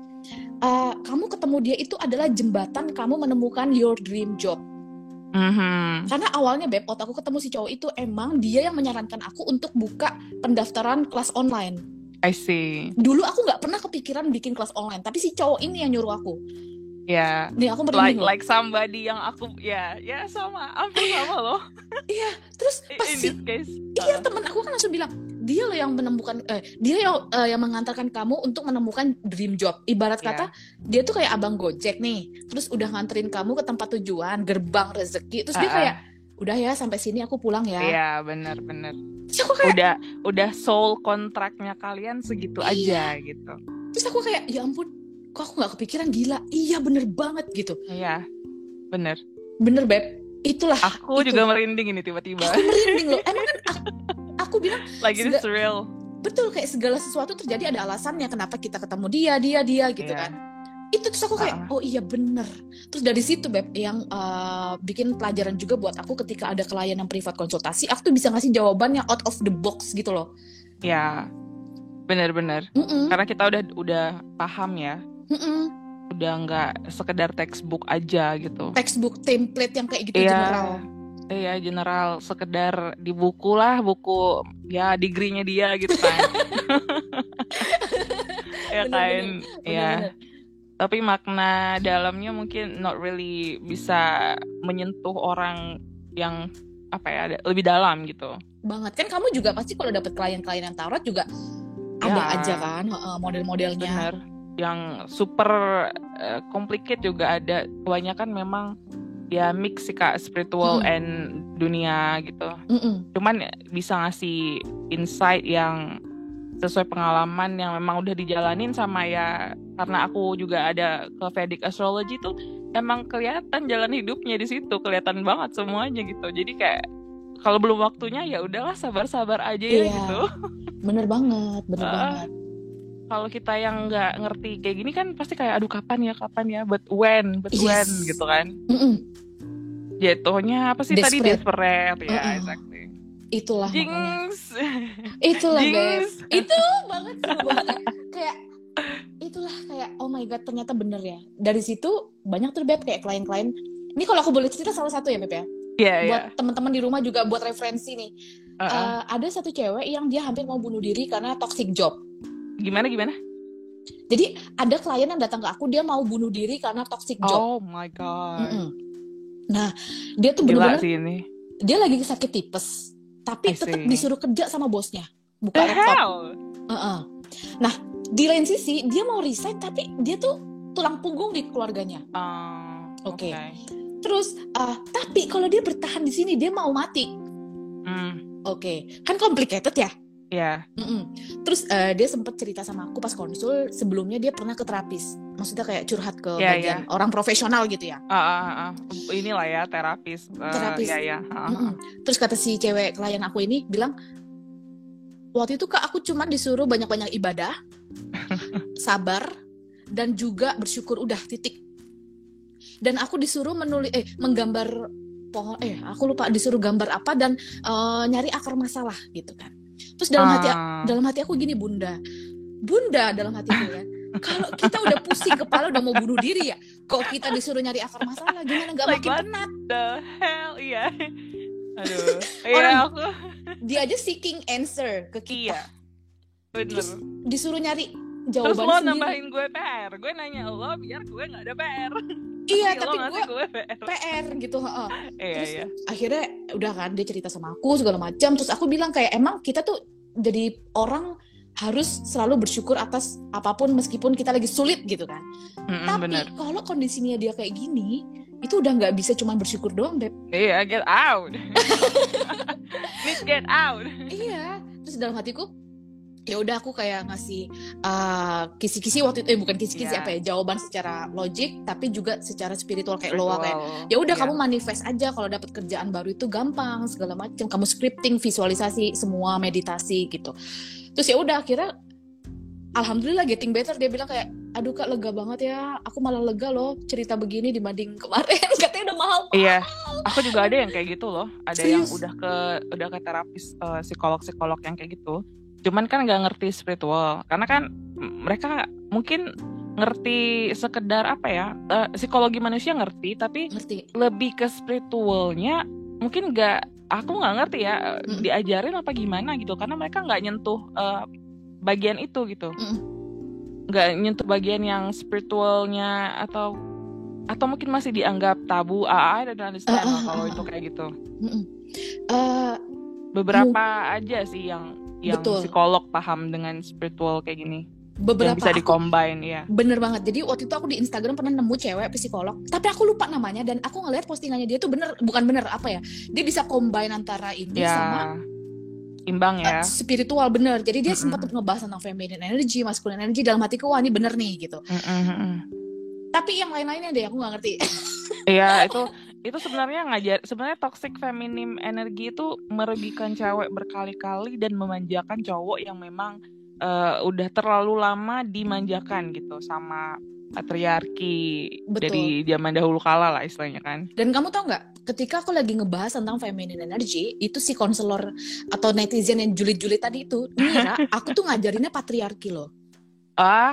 kamu ketemu dia itu adalah jembatan kamu menemukan your dream job. Karena awalnya Beb, waktu aku ketemu si cowok itu emang dia yang menyarankan aku untuk buka pendaftaran kelas online. I see. Dulu aku nggak pernah kepikiran bikin kelas online, tapi si cowok ini yang nyuruh aku. Ya. Nih aku merinding like somebody yang aku sama, hampir sama loh. Iya, terus pas iya teman aku kan langsung bilang, dia loh yang menemukan dia yang mengantarkan kamu untuk menemukan dream job. Ibarat kata dia tuh kayak abang Gojek nih, terus udah nganterin kamu ke tempat tujuan, gerbang rezeki, terus dia kayak udah ya sampai sini aku pulang ya. Iya, benar. Terus aku kayak udah soul kontraknya kalian segitu aja gitu. Terus aku kayak ya ampun, kok aku nggak kepikiran, gila. Iya bener banget gitu. Iya, bener Beb. Itulah. Aku juga merinding ini tiba-tiba. Aku merinding loh. Emang kan aku bilang like it's real. Betul, kayak segala sesuatu terjadi ada alasannya kenapa kita ketemu dia gitu kan. Itu terus aku kayak oh iya bener. Terus dari situ Beb yang bikin pelajaran juga buat aku ketika ada klien yang privat konsultasi, aku tuh bisa ngasih jawaban yang out of the box gitu loh. Ya, bener. Karena kita udah paham ya. Udah nggak sekedar textbook aja gitu. Textbook template yang kayak gitu general. Iya, general, sekedar di buku ya degree-nya dia gitu kan. Ya kan. Iya. Tapi makna dalamnya mungkin not really bisa menyentuh orang yang lebih dalam gitu. Banget. Kan kamu juga pasti kalau dapet klien-klien yang tarot juga ada aja kan model-modelnya. Bener. Yang super complicated juga ada. Kebanyakan memang ya mix sih Kak, spiritual and dunia gitu. Cuman bisa ngasih insight yang sesuai pengalaman yang memang udah dijalanin sama ya, karena aku juga ada ke Vedic Astrology tuh emang kelihatan jalan hidupnya di situ, kelihatan banget semuanya gitu. Jadi kayak kalau belum waktunya ya udahlah sabar-sabar aja ya gitu. Bener banget. Kalau kita yang nggak ngerti kayak gini kan pasti kayak aduh kapan ya, but when gitu kan. Jatuhnya apa sih tadi, desperate ya, exactly. Itulah Jinx. Itulah Beb. Itu banget kayak itulah kayak oh my god ternyata bener ya. Dari situ banyak tuh Beb kayak klien-klien. Ini kalau aku boleh cerita salah satu ya Beb ya. Buat teman-teman di rumah juga buat referensi nih. Ada satu cewek yang dia hampir mau bunuh diri karena toxic job. Gimana? Jadi ada klien yang datang ke aku, dia mau bunuh diri karena toxic job. Oh my god. Nah dia tuh bener-bener dia lagi sakit tipes, tapi tetap disuruh kerja sama bosnya, buka laptop. Nah di lain sisi dia mau resign, tapi dia tuh tulang punggung di keluarganya. Oke. Terus tapi kalau dia bertahan di sini dia mau mati. Oke. Kan complicated ya. Iya. Terus dia sempat cerita sama aku pas konsul, sebelumnya dia pernah ke terapis, maksudnya kayak curhat ke bagian orang profesional gitu ya. Inilah ya terapis. Terus kata si cewek klien aku ini bilang, waktu itu Kak aku cuman disuruh banyak-banyak ibadah, sabar, dan juga bersyukur, udah titik. Dan aku disuruh menggambar pohon, aku lupa disuruh gambar apa dan nyari akar masalah gitu kan. Terus dalam hati aku gini, bunda dalam hatiku ya, kalau kita udah pusing kepala udah mau bunuh diri ya, kok kita disuruh nyari akar masalah, gimana nggak makin penat? The hell, iya. Aduh, iya aku. Dia aja seeking answer ke kita. Iya. Bener. Terus disuruh nyari Terus jawabannya lo sendiri. nambahin gue PR, gue nanya lo biar gue nggak ada PR. Iya, Lo tapi ngasih gue PR gitu. Terus Iya. akhirnya udah kan dia cerita sama aku segala macam. Terus aku bilang kayak emang kita tuh jadi orang harus selalu bersyukur atas apapun meskipun kita lagi sulit gitu kan. Tapi bener. kalau kondisinya dia kayak gini, itu udah nggak bisa cuma bersyukur doang, Beb. Iya, get out. Please get out. Iya. Terus dalam hatiku ya udah aku kayak ngasih kisi-kisi waktu itu bukan kisi-kisi Yeah. apa ya, jawaban secara logik tapi juga secara spiritual kayak Spiritual. Loa kayak ya udah Yeah. kamu manifest aja kalau dapat kerjaan baru itu gampang segala macam, kamu scripting, visualisasi, semua meditasi gitu. Terus ya udah akhirnya alhamdulillah getting better, dia bilang kayak aduh Kak lega banget ya, aku malah lega loh cerita begini dibanding kemarin. Katanya udah mahal. Iya, aku juga ada yang kayak gitu loh. Ada yang Serius? udah ke terapis psikolog yang kayak gitu. Cuman kan nggak ngerti spiritual, karena kan mereka mungkin ngerti sekedar apa ya, psikologi manusia ngerti, tapi Ngerti. lebih ke spiritualnya mungkin aku nggak ngerti ya, diajarin apa gimana gitu, karena mereka nggak nyentuh bagian itu gitu, nggak nyentuh bagian yang spiritualnya atau mungkin masih dianggap tabu. I don't understand kalau itu kayak gitu. Beberapa aja sih yang Betul. psikolog paham dengan spiritual kayak gini. Beberapa yang bisa di-combine ya. Bener banget. Jadi waktu itu aku di Instagram pernah nemu cewek psikolog, tapi aku lupa namanya dan aku ngeliat postingannya dia tuh bukan bener apa ya? Dia bisa combine antara ini sama imbang ya. Spiritual bener. Jadi dia sempat ngebahas tentang feminine energy, masculine energy, dalam hatiku wah ini bener nih gitu. Tapi yang lain-lainnya deh aku nggak ngerti. Iya, itu sebenarnya sebenarnya toxic feminine energy itu merugikan cewek berkali-kali dan memanjakan cowok yang memang udah terlalu lama dimanjakan gitu sama patriarki. Betul. Dari zaman dahulu kala lah istilahnya kan. Dan kamu tau nggak, ketika aku lagi ngebahas tentang feminine energy, itu si konselor atau netizen yang julid-julid tadi itu ngira aku tuh ngajarinnya patriarki loh.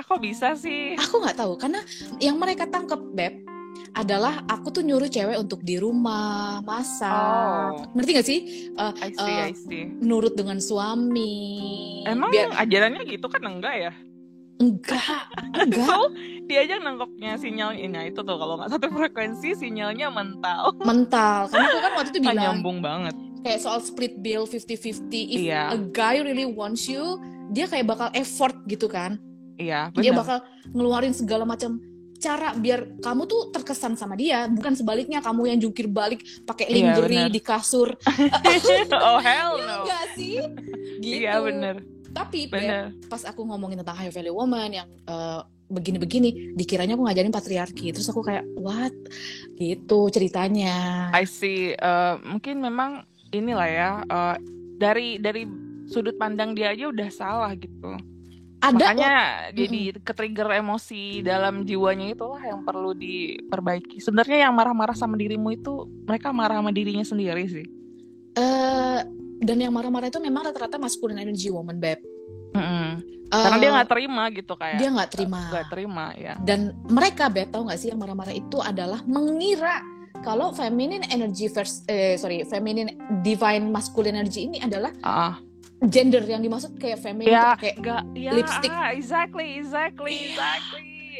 Kok bisa sih? Aku nggak tahu, karena yang mereka tangkep, Beb, adalah aku tuh nyuruh cewek untuk di rumah masak. Ngerti gak sih? I see. Nurut dengan suami. Emang ajarannya gitu kan enggak ya? Enggak. So, dia aja nangkepnya sinyalnya itu tuh kalau nggak satu frekuensi sinyalnya mental. Karena aku kan waktu itu bilang nyambung banget. Kayak soal split bill 50-50. If Iya. a guy really wants you, dia kayak bakal effort gitu kan. Iya, Dia benar. bakal ngeluarin segala macam cara biar kamu tuh terkesan sama dia, bukan sebaliknya kamu yang jungkir balik pakai lingerie di kasur. Oh hell no. Enggak sih? Gitu. Iya benar. Tapi pas aku ngomongin tentang high value woman yang begini-begini, dikiranya aku ngajarin patriarki. Terus aku kayak what? Gitu ceritanya. I see. Mungkin memang inilah ya, dari sudut pandang dia aja udah salah gitu. Makanya jadi ke-trigger emosi dalam jiwanya itulah yang perlu diperbaiki. Sebenarnya yang marah-marah sama dirimu itu mereka marah sama dirinya sendiri sih. Dan yang marah-marah itu memang rata-rata masculine energy woman, Beb. Karena dia nggak terima gitu kayak. Dia nggak terima ya. Dan mereka, Beb, tahu nggak sih yang marah-marah itu adalah mengira kalau feminine energy feminine divine masculine energy ini adalah gender yang dimaksud kayak feminine pakai lipstick. Exactly.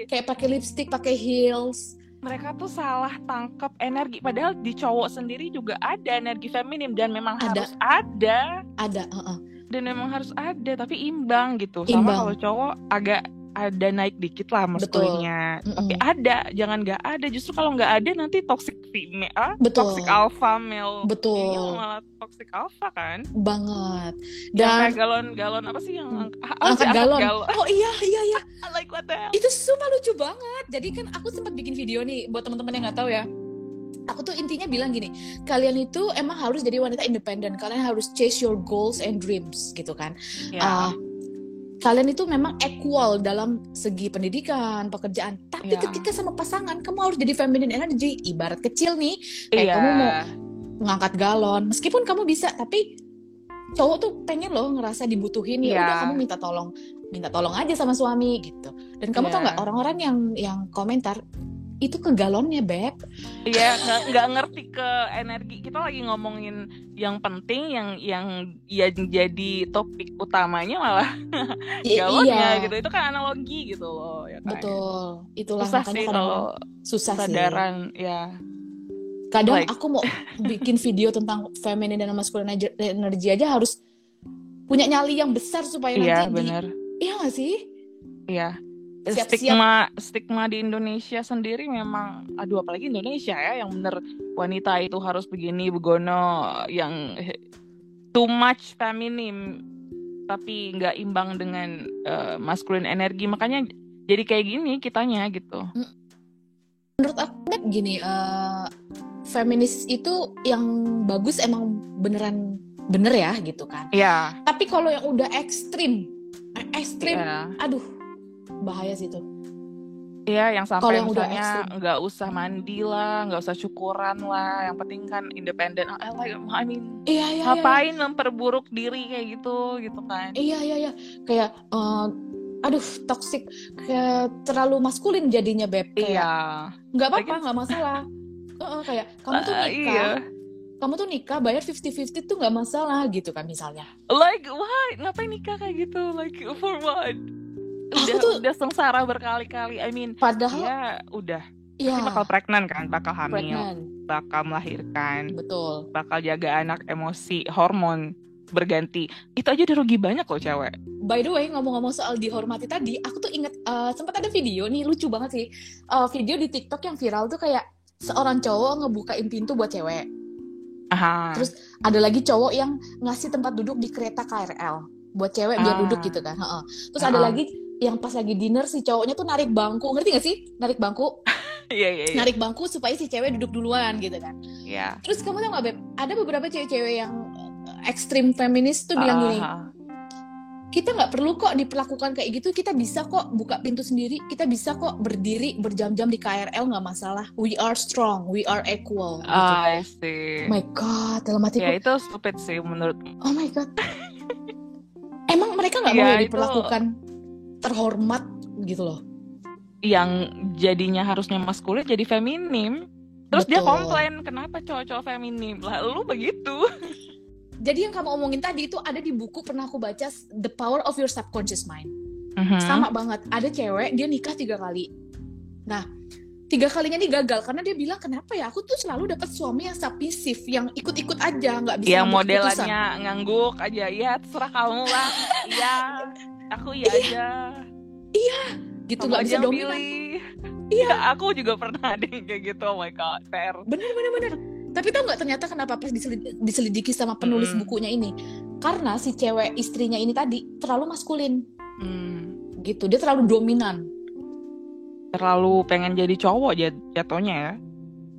Kayak pakai lipstick, pakai heels. Mereka tuh salah tangkap energi. Padahal di cowok sendiri juga ada energi feminim dan memang harus ada. Dan memang harus ada, tapi imbang gitu. Sama kalau cowok agak ada naik dikit lah maskulinnya. Tapi ada, jangan nggak ada. Justru kalau nggak ada nanti toxic female, toxic alpha male. Betul. Ini malah toxic alpha kan? Banget. Dan galon apa sih yang angkat galon? Oh iya. Like what the hell? Itu sumpah lucu banget. Jadi kan aku sempat bikin video nih buat teman-teman yang nggak tahu ya. Aku tuh intinya bilang gini, kalian itu emang harus jadi wanita independen. Kalian harus chase your goals and dreams gitu kan. Kalian itu memang equal dalam segi pendidikan, pekerjaan. Tapi ketika sama pasangan, kamu harus jadi feminine energy. Ibarat kecil nih, kayak kamu mau ngangkat galon. Meskipun kamu bisa, tapi cowok tuh pengen loh ngerasa dibutuhin. Ya udah kamu minta tolong aja sama suami gitu. Dan kamu tau nggak, orang-orang yang komentar, itu ke galonnya, Beb. Iya, nggak ngerti ke energi. Kita lagi ngomongin yang penting, yang jadi topik utamanya malah galonnya gitu. Itu kan analogi gitu loh, ya kan? Betul. Itulah susah makanya sih kadang kalau susah sadaran, sih. ya. Kadang Like. aku mau bikin video tentang feminine dan masculine energy aja harus punya nyali yang besar supaya Iya, nanti bener. Iya nggak sih? Iya. Siap-siap. Stigma di Indonesia sendiri memang, aduh apalagi Indonesia ya, yang bener wanita itu harus begini begono, yang too much feminim tapi nggak imbang dengan masculine energi, makanya jadi kayak gini kitanya gitu. Menurut aku gini, feminis itu yang bagus emang bener ya gitu kan. Iya. Tapi kalau yang udah ekstrim, Yeah. aduh bahaya sih itu. Iya, yang sampai yang misalnya nggak usah mandi lah, nggak usah syukuran lah, yang penting kan independen. Ngapain memperburuk diri kayak gitu kan? Iya. Kayak, aduh toxic, kayak terlalu maskulin jadinya, Beb. Kayak, nggak apa-apa, nggak masalah. Kayak kamu tuh nikah. Iya. Kamu tuh nikah bayar 50-50 tuh nggak masalah gitu kan misalnya. Like why? Ngapain nikah kayak gitu? Like for what? Udah sengsara berkali-kali. Padahal ya udah. Iya. Pasti bakal pregnant kan, bakal hamil, bakal melahirkan, betul, bakal jaga anak, emosi, hormon berganti. Itu aja udah rugi banyak loh cewek. By the way, ngomong-ngomong soal dihormati tadi, aku tuh inget sempat ada video nih, lucu banget sih. Video di TikTok yang viral tuh kayak seorang cowok ngebukain pintu buat cewek. Aha. Terus ada lagi cowok yang ngasih tempat duduk di kereta KRL buat cewek biar duduk gitu kan. Terus ada lagi yang pas lagi dinner si cowoknya tuh narik bangku, ngerti gak sih? Narik bangku. Iya. Narik bangku supaya si cewek duduk duluan gitu kan. Iya. Terus kamu tau gak, Beb? Ada beberapa cewek-cewek yang ekstrim feminis tuh bilang gini, kita nggak perlu kok diperlakukan kayak gitu, kita bisa kok buka pintu sendiri, kita bisa kok berdiri berjam-jam di KRL, nggak masalah, we are strong, we are equal gitu. I see. My God, dalam hatiku ya itu stupid sih menurut. Oh my God. Emang mereka nggak mau diperlakukan terhormat gitu loh? Yang jadinya harusnya maskulin jadi feminim. Terus dia komplain kenapa cowok-cowok feminim lah, lu begitu. Jadi yang kamu omongin tadi itu ada di buku, pernah aku baca, The Power of Your Subconscious Mind. Sama banget, ada cewek dia nikah 3 kali. Nah 3 kalinya ini gagal karena dia bilang, kenapa ya aku tuh selalu dapat suami yang submissive, yang ikut-ikut aja, nggak bisa yang modelannya ngangguk aja, ya terserah kamu lah. Iya, aku aja. Iya, gitu, nggak bisa dominan. Iya, aku juga pernah ada kayak gitu. Oh my God, fair. Bener. Tapi tau nggak ternyata kenapa pas diselidiki sama penulis bukunya ini? Karena si cewek istrinya ini tadi terlalu maskulin. Gitu, dia terlalu dominan. Terlalu pengen jadi cowok jatuhnya ya.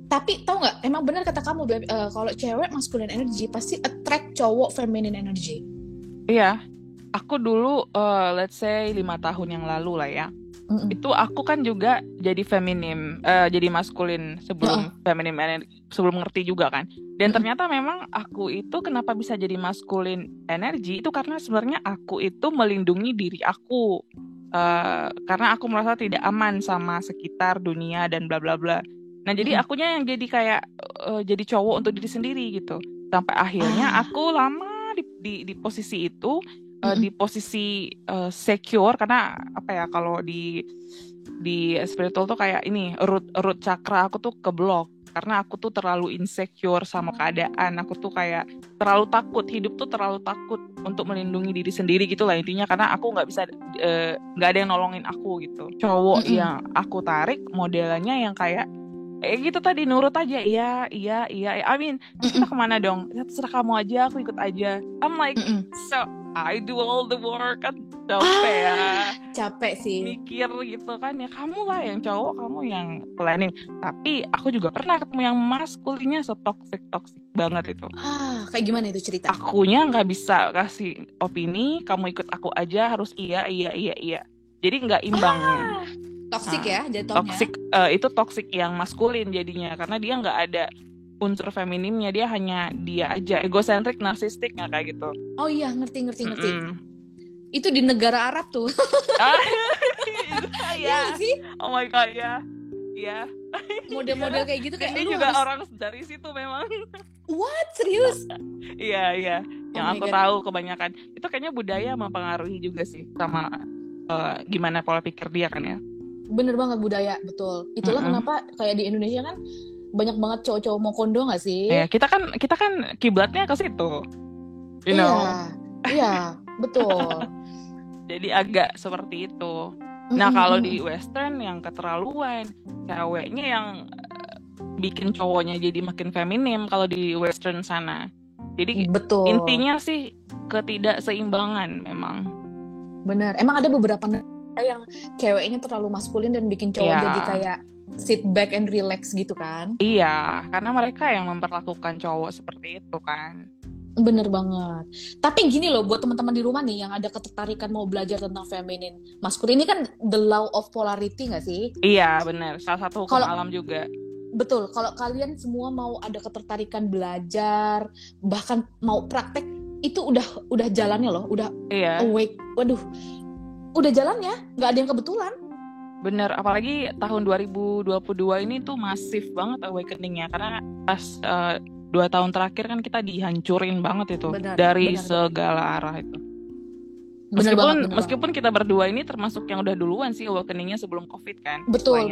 Tapi tau nggak, emang benar kata kamu, kalau cewek masculine energy pasti attract cowok feminine energy. Iya, aku dulu let's say 5 tahun yang lalu lah ya. Itu aku kan juga jadi feminim, jadi maskulin sebelum feminim energy, sebelum ngerti juga kan. Dan ternyata memang aku itu kenapa bisa jadi maskulin energy itu karena sebenarnya aku itu melindungi diri aku. Karena aku merasa tidak aman sama sekitar, dunia dan bla bla bla. Nah jadi akunya yang jadi kayak jadi cowok untuk diri sendiri gitu. Sampai akhirnya aku lama di posisi itu, di posisi secure, karena apa ya, kalau di spiritual tuh kayak ini root chakra aku tuh keblok. Karena aku tuh terlalu insecure sama keadaan. Aku tuh kayak terlalu takut, hidup tuh terlalu takut untuk melindungi diri sendiri gitu lah intinya. Karena aku gak bisa, gak ada yang nolongin aku gitu. Cowok yang aku tarik modelannya yang kayak gitu tadi, nurut aja, iya. Kita kemana dong? Terserah kamu aja, aku ikut aja. I'm like, so I do all the work, kan capek ya. Capek sih. Mikir gitu kan, ya kamu lah yang cowok, kamu yang planning. Tapi aku juga pernah ketemu yang maskulinnya toxic banget itu. Kayak gimana itu cerita? Akunya nggak bisa kasih opini, kamu ikut aku aja, harus iya. Jadi nggak imbang. Toxic ya jatuhnya. Toxic, itu toxic yang maskulin jadinya, karena dia nggak ada unsur feminimnya, dia hanya dia aja, egosentrik, narsistik, nggak kayak gitu. Oh iya, ngerti. Itu di negara Arab tuh. Ya sih. Oh my God ya. Iya. Model-model kayak gitu kayak dia lu juga harus... orang dari situ memang. What? Serius? Iya. Yang Oh my aku God. tahu kebanyakan itu kayaknya budaya mempengaruhi juga sih sama gimana pola pikir dia kan ya. Bener banget, budaya, betul. Itulah kenapa kayak di Indonesia kan banyak banget cowok-cowok mau kondo nggak sih? Iya, kita kan kiblatnya ke situ. You know. Iya, betul. Jadi agak seperti itu. Nah, kalau di Western yang keterlaluan, ceweknya yang bikin cowoknya jadi makin feminim kalau di Western sana. Jadi betul. Intinya sih ketidakseimbangan memang. Bener. Emang ada beberapa yang ceweknya terlalu maskulin dan bikin cowok jadi kayak sit back and relax gitu kan? Iya, karena mereka yang memperlakukan cowok seperti itu kan. Bener banget. Tapi gini loh, buat teman-teman di rumah nih yang ada ketertarikan mau belajar tentang feminin, maskulin, ini kan the law of polarity nggak sih? Iya, bener. Salah satu hukum alam juga. Betul. Kalau kalian semua mau ada ketertarikan belajar, bahkan mau praktek, itu udah jalannya loh, udah awake. Waduh, udah jalannya, nggak ada yang kebetulan. Bener, apalagi tahun 2022 ini tuh masif banget awakening-nya, karena pas 2 tahun terakhir kan kita dihancurin banget itu dari segala arah itu. Meskipun kita berdua ini termasuk yang udah duluan sih awakening-nya sebelum COVID kan. Betul.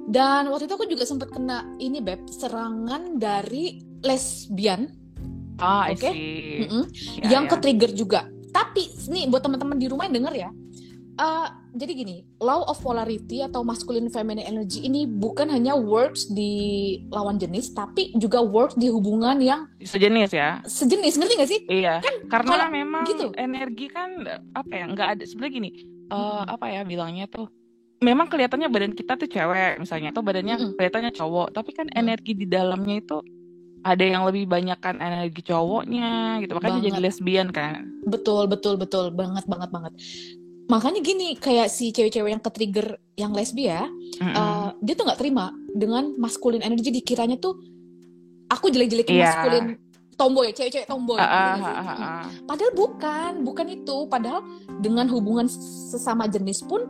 Dan waktu itu aku juga sempat kena ini Beb, serangan dari lesbian. Oke. Yang ke-trigger juga. Tapi nih buat teman-teman di rumah yang denger ya. Jadi gini, law of polarity atau masculine feminine energy ini bukan hanya works di lawan jenis, tapi juga works di hubungan yang sejenis ya. Sejenis, ngerti gak sih? Iya. Kan karena memang gitu. Energi kan apa ya? Nggak ada sebenarnya gini. Apa ya bilangnya tuh? Memang kelihatannya badan kita tuh cewek misalnya, atau badannya kelihatannya cowok, tapi kan energi di dalamnya itu ada yang lebih banyak kan energi cowoknya gitu, makanya jadi lesbian kan. Betul banget. Makanya gini, kayak si cewek-cewek yang ke-trigger yang lesbi ya, dia tuh nggak terima dengan masculine energy, dikiranya tuh aku jelek-jelekin masculine tomboy, cewek-cewek tomboy. Padahal bukan itu. Padahal dengan hubungan sesama jenis pun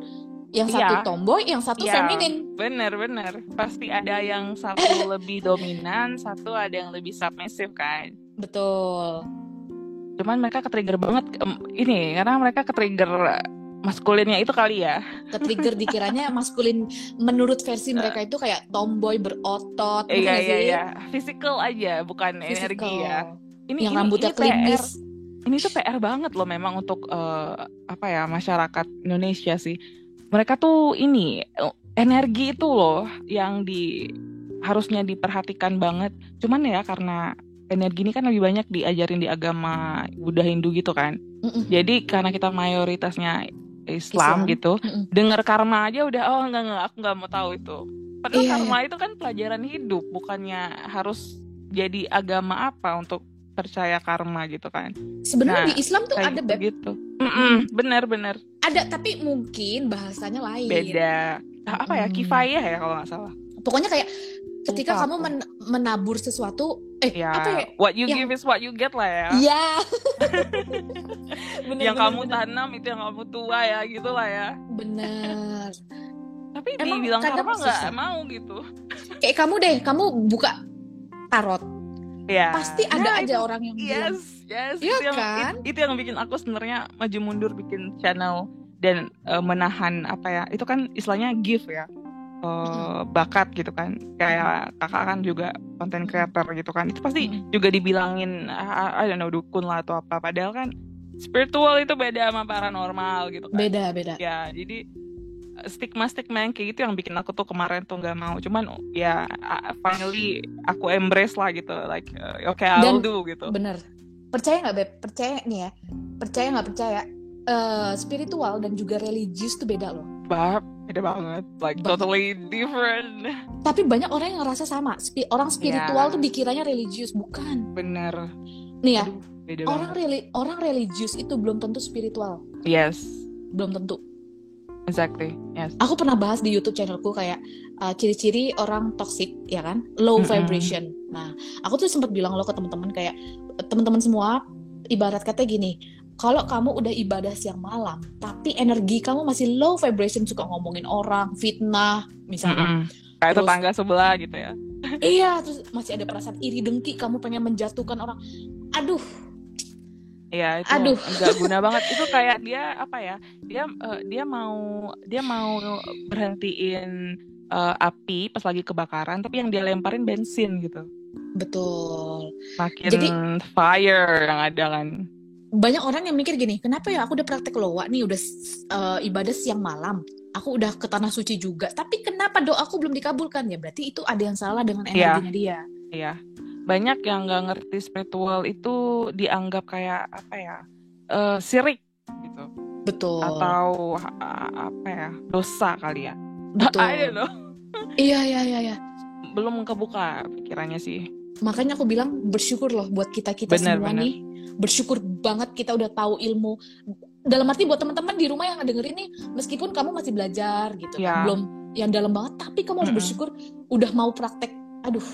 yang satu tomboy, yang satu feminin. Bener. Pasti ada yang satu lebih dominan, satu ada yang lebih submissive kan. Betul. Cuman mereka ke-trigger banget ini karena mereka ke-trigger maskulinnya itu kali ya. Ke-trigger dikiranya maskulin menurut versi mereka itu kayak tomboy berotot. Iya. Physical aja, bukan energi ya. Yang rambutnya klimis. Ini tuh PR banget loh memang untuk masyarakat Indonesia sih. Mereka tuh ini energi itu loh yang harusnya diperhatikan banget. Cuman ya karena energi ini kan lebih banyak diajarin di agama Buddha Hindu gitu kan. Jadi karena kita mayoritasnya Islam. Gitu, dengar karma aja udah enggak, aku nggak mau tahu itu. Padahal karma itu kan pelajaran hidup, bukannya harus jadi agama apa untuk percaya karma gitu kan. Sebenarnya di Islam tuh ada Beb. Gitu. Bener. Ada, tapi mungkin bahasanya lain. Beda. Kifayah ya kalau nggak salah. Pokoknya kayak ketika kamu menabur sesuatu, what you give is what you get lah ya. Iya. Yang kamu tanam itu yang kamu tuai ya, gitulah ya. Bener. Tapi dibilang karma nggak mau gitu. Kayak kamu buka tarot. Ya. Pasti ada aja orang yang bilang. Yes. Iya itu yang bikin aku sebenarnya maju mundur bikin channel dan menahan itu kan istilahnya gift ya. Bakat gitu kan, kayak kakak kan juga content creator gitu kan, itu pasti juga dibilangin I don't know dukun lah atau apa, padahal kan spiritual itu beda sama paranormal gitu kan. Beda ya. Jadi stigma yang kayak gitu yang bikin aku tuh kemarin tuh nggak mau, cuman ya finally aku embrace lah gitu, like okay, I'll do gitu. Bener, percaya nggak Beb? Percaya nih ya, percaya nggak percaya, spiritual dan juga religius tuh beda loh. Beda banget, like totally different. Tapi banyak orang yang ngerasa sama. Orang spiritual tuh dikiranya religius, bukan. Bener. Nih ya, orang religius itu belum tentu spiritual. Yes. Belum tentu. Exactly. Yes. Aku pernah bahas di YouTube channelku kayak ciri-ciri orang toxic, ya kan? Low vibration. Nah, aku tuh sempat bilang lo ke teman-teman kayak teman-teman semua, ibarat kata gini. kalau kamu udah ibadah siang malam, tapi energi kamu masih low vibration, suka ngomongin orang, fitnah, misalnya. Kayak tetangga sebelah gitu ya. Iya, terus masih ada perasaan iri dengki, kamu pengen menjatuhkan orang. Aduh. Iya, itu nggak guna banget. Itu kayak dia apa ya? Dia mau berhentiin api pas lagi kebakaran, tapi yang dia lemparin bensin gitu. Betul. Makin Jadi fire yang ada kan. Banyak orang yang mikir gini, kenapa ya aku udah praktek loa nih, udah ibadah siang malam, aku udah ke tanah suci juga, tapi kenapa doaku belum dikabulkan? Ya berarti itu ada yang salah dengan energinya dia. Iya. Banyak yang nggak ngerti spiritual itu dianggap kayak apa ya, syirik gitu. Betul. Atau apa ya, dosa kali ya. Betul. I don't know. Iya. Belum kebuka pikirannya sih. Makanya aku bilang bersyukur loh buat kita semua nih. Bersyukur banget kita udah tahu ilmu. Dalam arti buat teman-teman di rumah yang ngedengerin nih, meskipun kamu masih belajar gitu, belum yang dalam banget, tapi kamu harus bersyukur udah mau praktek. Aduh.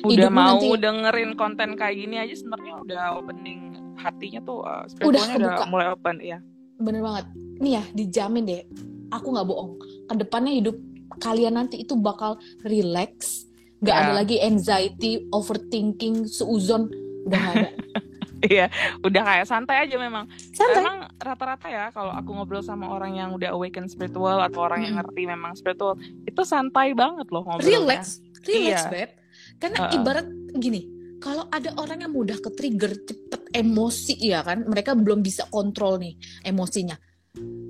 Udah mau dengerin konten kayak gini aja sebenarnya udah opening hatinya tuh, spiritualnya udah mulai open ya. Bener banget. Nih ya, dijamin deh. Aku nggak bohong. Kedepannya hidup kalian nanti itu bakal relax. Gak ada lagi anxiety, overthinking, seuzon. Udah gak ada. Iya, udah kayak santai aja memang. Santai. Emang rata-rata ya kalau aku ngobrol sama orang yang udah awaken spiritual atau orang yang ngerti memang spiritual, itu santai banget loh ngobrolnya. Relax, Beb. Karena ibarat gini, kalau ada orang yang mudah ke-trigger, cepet emosi ya kan, mereka belum bisa kontrol nih emosinya.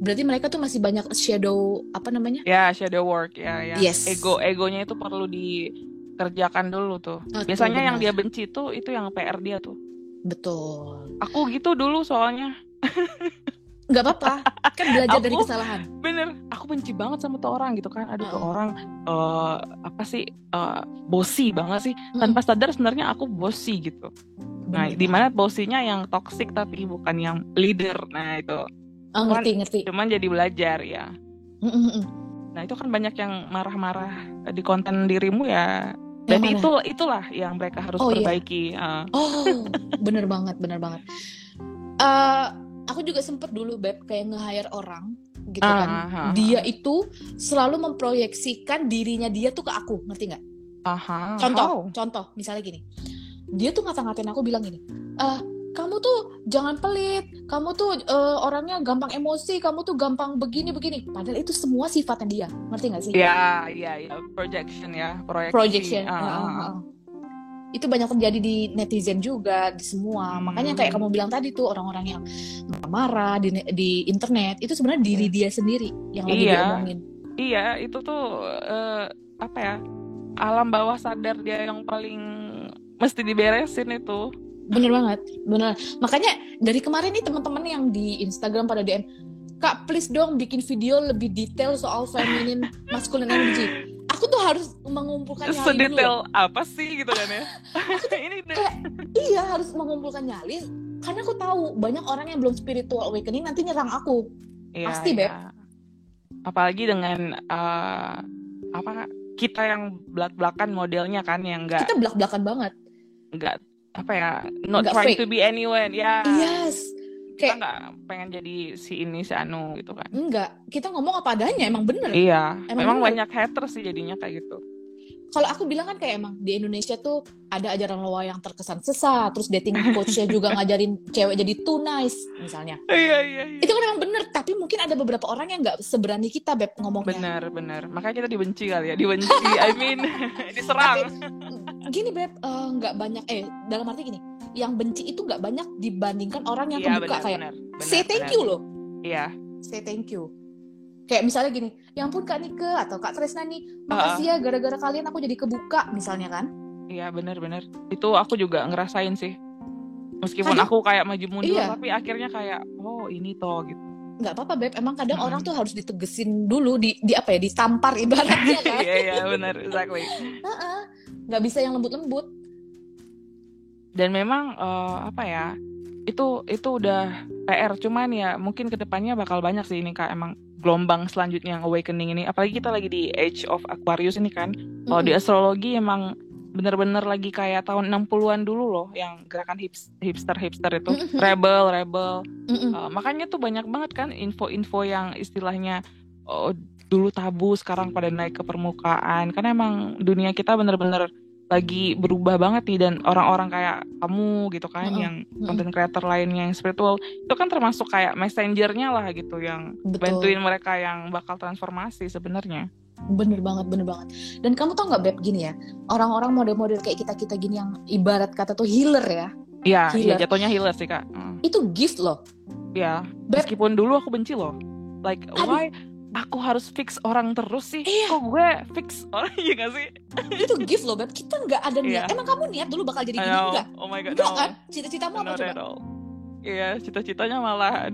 Berarti mereka tuh masih banyak shadow, apa namanya? Ya, shadow work ya. Yes. Egonya itu perlu dikerjakan dulu tuh. Biasanya yang dia benci tuh itu yang PR dia tuh. Betul. Aku gitu dulu soalnya. Gak apa-apa, kan belajar dari kesalahan. Bener, aku benci banget sama tuh orang gitu kan. Aduh, tuh orang apa sih, bossy banget sih. Tanpa sadar sebenarnya aku bossy gitu. Nah, dimana bossinya yang toxic tapi bukan yang leader. Nah itu. Ngerti. Cuman jadi belajar ya. Nah itu kan banyak yang marah-marah di konten dirimu ya. Berarti itulah yang mereka harus perbaiki. Iya. Bener banget. Aku juga sempet dulu, Beb, kayak nge-hire orang gitu kan. Dia itu selalu memproyeksikan dirinya dia tuh ke aku, ngerti nggak? Contoh, misalnya gini. Dia tuh ngata-ngatain aku bilang gini, kamu tuh jangan pelit, kamu tuh orangnya gampang emosi, kamu tuh gampang begini. Padahal itu semua sifatnya dia, ngerti nggak sih? Iya, projection ya, projection. Itu banyak terjadi di netizen juga, di semua. Makanya kayak kamu bilang tadi tuh, orang-orang yang marah di internet itu sebenarnya diri dia sendiri yang lagi diomongin. Iya, itu tuh apa ya, alam bawah sadar dia yang paling mesti diberesin itu. Bener banget. Makanya dari kemarin nih teman-teman yang di Instagram pada DM, Kak please dong bikin video lebih detail soal feminine masculine energy. Aku tuh harus mengumpulkan nyali dulu. Sedetail apa sih gitu kan ya? Iya, harus mengumpulkan nyali karena aku tahu banyak orang yang belum spiritual awakening nanti nyerang aku. Pasti, Beb. Apalagi dengan kita yang belak-belakan modelnya kan, yang enggak. Kita belak-belakan banget. Enggak not enggak trying fake. To be anyone ya. Yes. Kita nggak pengen jadi si ini si anu gitu kan. Enggak, kita ngomong apa adanya, emang bener. Iya, memang banyak haters sih jadinya kayak gitu. Kalau aku bilang kan kayak emang di Indonesia tuh ada ajaran loa yang terkesan sesat, terus dating coachnya juga ngajarin cewek jadi too nice misalnya. Iya. Itu kan emang bener, tapi mungkin ada beberapa orang yang nggak seberani kita, Beb, ngomongnya. Bener. Makanya kita dibenci kali ya, diserang. Tapi, gini, Beb, nggak banyak, dalam arti gini, yang benci itu nggak banyak dibandingkan orang yang kebuka. Bener, say thank you loh. Iya. Say thank you. Kayak misalnya gini, ya ampun Kak Nike atau Kak Tresna nih, makasih ya gara-gara kalian aku jadi kebuka misalnya kan. Iya benar. Itu aku juga ngerasain sih. Meskipun aku kayak maju mundur, tapi akhirnya kayak ini toh gitu. Nggak apa-apa, Beb, emang kadang orang tuh harus ditegesin dulu, ditampar ibaratnya kan. Iya benar, exactly. Nggak bisa yang lembut-lembut. Dan memang itu udah PR, cuman ya mungkin kedepannya bakal banyak sih ini Kak, emang gelombang selanjutnya yang awakening ini, apalagi kita lagi di Age of Aquarius ini kan. Kalau di astrologi emang bener-bener lagi kayak tahun 60-an dulu loh, yang gerakan hipster itu, rebel. Makanya tuh banyak banget kan info-info yang istilahnya dulu tabu sekarang pada naik ke permukaan. Karena emang dunia kita bener-bener lagi berubah banget nih, dan orang-orang kayak kamu gitu kan, yang content creator lainnya yang spiritual itu kan termasuk kayak messengernya lah gitu, yang bantuin mereka yang bakal transformasi sebenarnya. Bener banget. Dan kamu tau nggak Beb, gini ya, orang-orang model-model kayak kita gini yang ibarat kata tuh healer ya. Iya, jatuhnya healer sih Kak. Itu gift loh. Iya, meskipun dulu aku benci loh. Like, why aku harus fix orang terus sih? Kok gue fix orang, ya gak sih? Itu gift loh Beb, kita nggak ada niat. Emang kamu niat dulu bakal jadi gini? Enggak? Oh my God, enggak kan? Cita-citamu apa coba? Iya, cita-citanya malah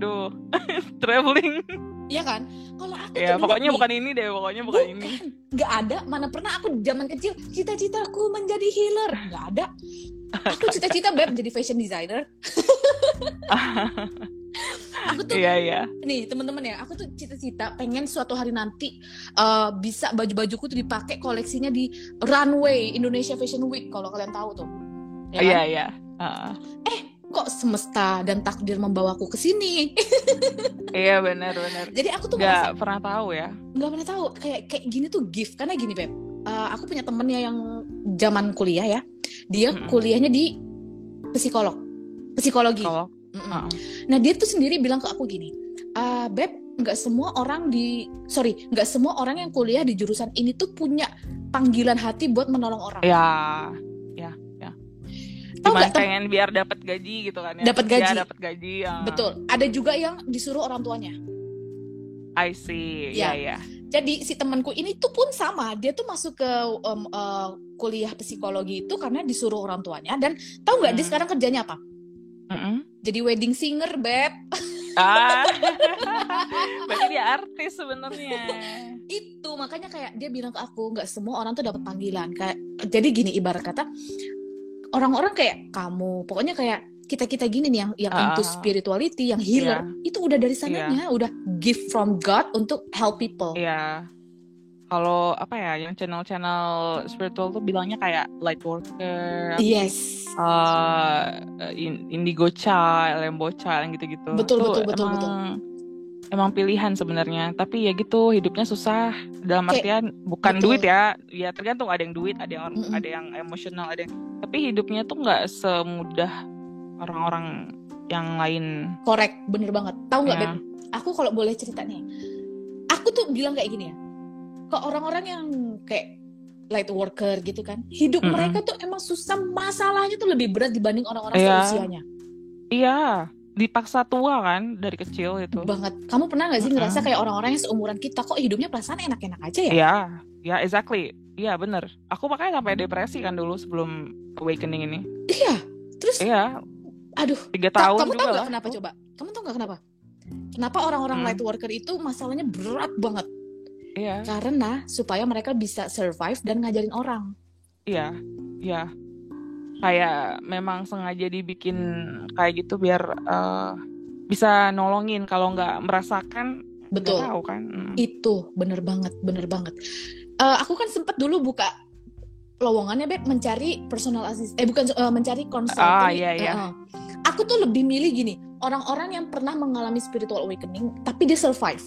traveling. Iya kan? Kalau aku pokoknya bukan ini deh, bukan ini. Nggak ada, mana pernah aku zaman kecil cita-citaku menjadi healer. Nggak ada. Aku cita-cita Beb jadi fashion designer. Aku tuh nih teman-teman ya, aku tuh cita-cita pengen suatu hari nanti bisa baju-bajuku tuh dipakai koleksinya di runway Indonesia Fashion Week, kalau kalian tahu tuh. Iya. Kok semesta dan takdir membawaku ke sini. Iya benar. Jadi aku tuh nggak pernah tahu ya. Nggak pernah tahu kayak gini tuh gift. Karena gini Beb, aku punya temennya yang zaman kuliah ya, dia kuliahnya di psikologi. Nah dia tuh sendiri bilang ke aku gini, Beb, nggak semua orang yang kuliah di jurusan ini tuh punya panggilan hati buat menolong orang. Ya. Cuma pengen biar dapat gaji gitu kan ya. Dapat gaji. Ya. Betul. Ada juga yang disuruh orang tuanya. I see. Ya. Jadi si temanku ini tuh pun sama, dia tuh masuk ke kuliah psikologi itu karena disuruh orang tuanya. Dan tahu nggak dia sekarang kerjanya apa? Jadi wedding singer, Beb. Berarti dia artis sebenarnya. Itu makanya kayak dia bilang ke aku, nggak semua orang tuh dapat panggilan. Kayak jadi gini, ibarat kata orang-orang kayak kamu, pokoknya kayak kita gini nih yang into spirituality, yang healer, itu udah dari sananya, udah gift from God untuk help people. Iya. Kalau yang channel spiritual tuh bilangnya kayak light worker. Yes. Indigo child, Lembo child, yang gitu-gitu. Betul. Emang pilihan sebenarnya, tapi ya gitu, hidupnya susah dalam artian bukan duit ya tergantung, ada yang duit, ada yang emosional, tapi hidupnya tuh nggak semudah orang-orang yang lain. Korek, bener banget. Tahu nggak Beb? Aku kalau boleh cerita nih, aku tuh bilang kayak gini ya, ke orang-orang yang kayak light worker gitu kan, hidup mereka tuh emang susah, masalahnya tuh lebih berat dibanding orang-orang seusianya. Iya. Dipaksa tua kan dari kecil itu. Banget. Kamu pernah nggak sih ngerasa kayak orang-orang yang seumuran kita kok hidupnya perasaan enak-enak aja ya? Iya, exactly. Iya bener. Aku makanya sampai depresi kan dulu sebelum awakening ini. Iya. Terus? Iya. Aduh. 3 tahun kamu juga tahu lah. Kenapa coba? Kamu tahu nggak kenapa? Kenapa orang-orang light worker itu masalahnya berat banget? Iya. Karena supaya mereka bisa survive dan ngajarin orang. Iya. Kayak memang sengaja dibikin kayak gitu biar bisa nolongin, kalau nggak merasakan. Betul. Nggak tahu kan. Itu bener banget. Aku kan sempat dulu buka lowongannya Beb, mencari personal assistant, mencari konsultan. Iya. Aku tuh lebih milih gini, orang-orang yang pernah mengalami spiritual awakening tapi dia survive.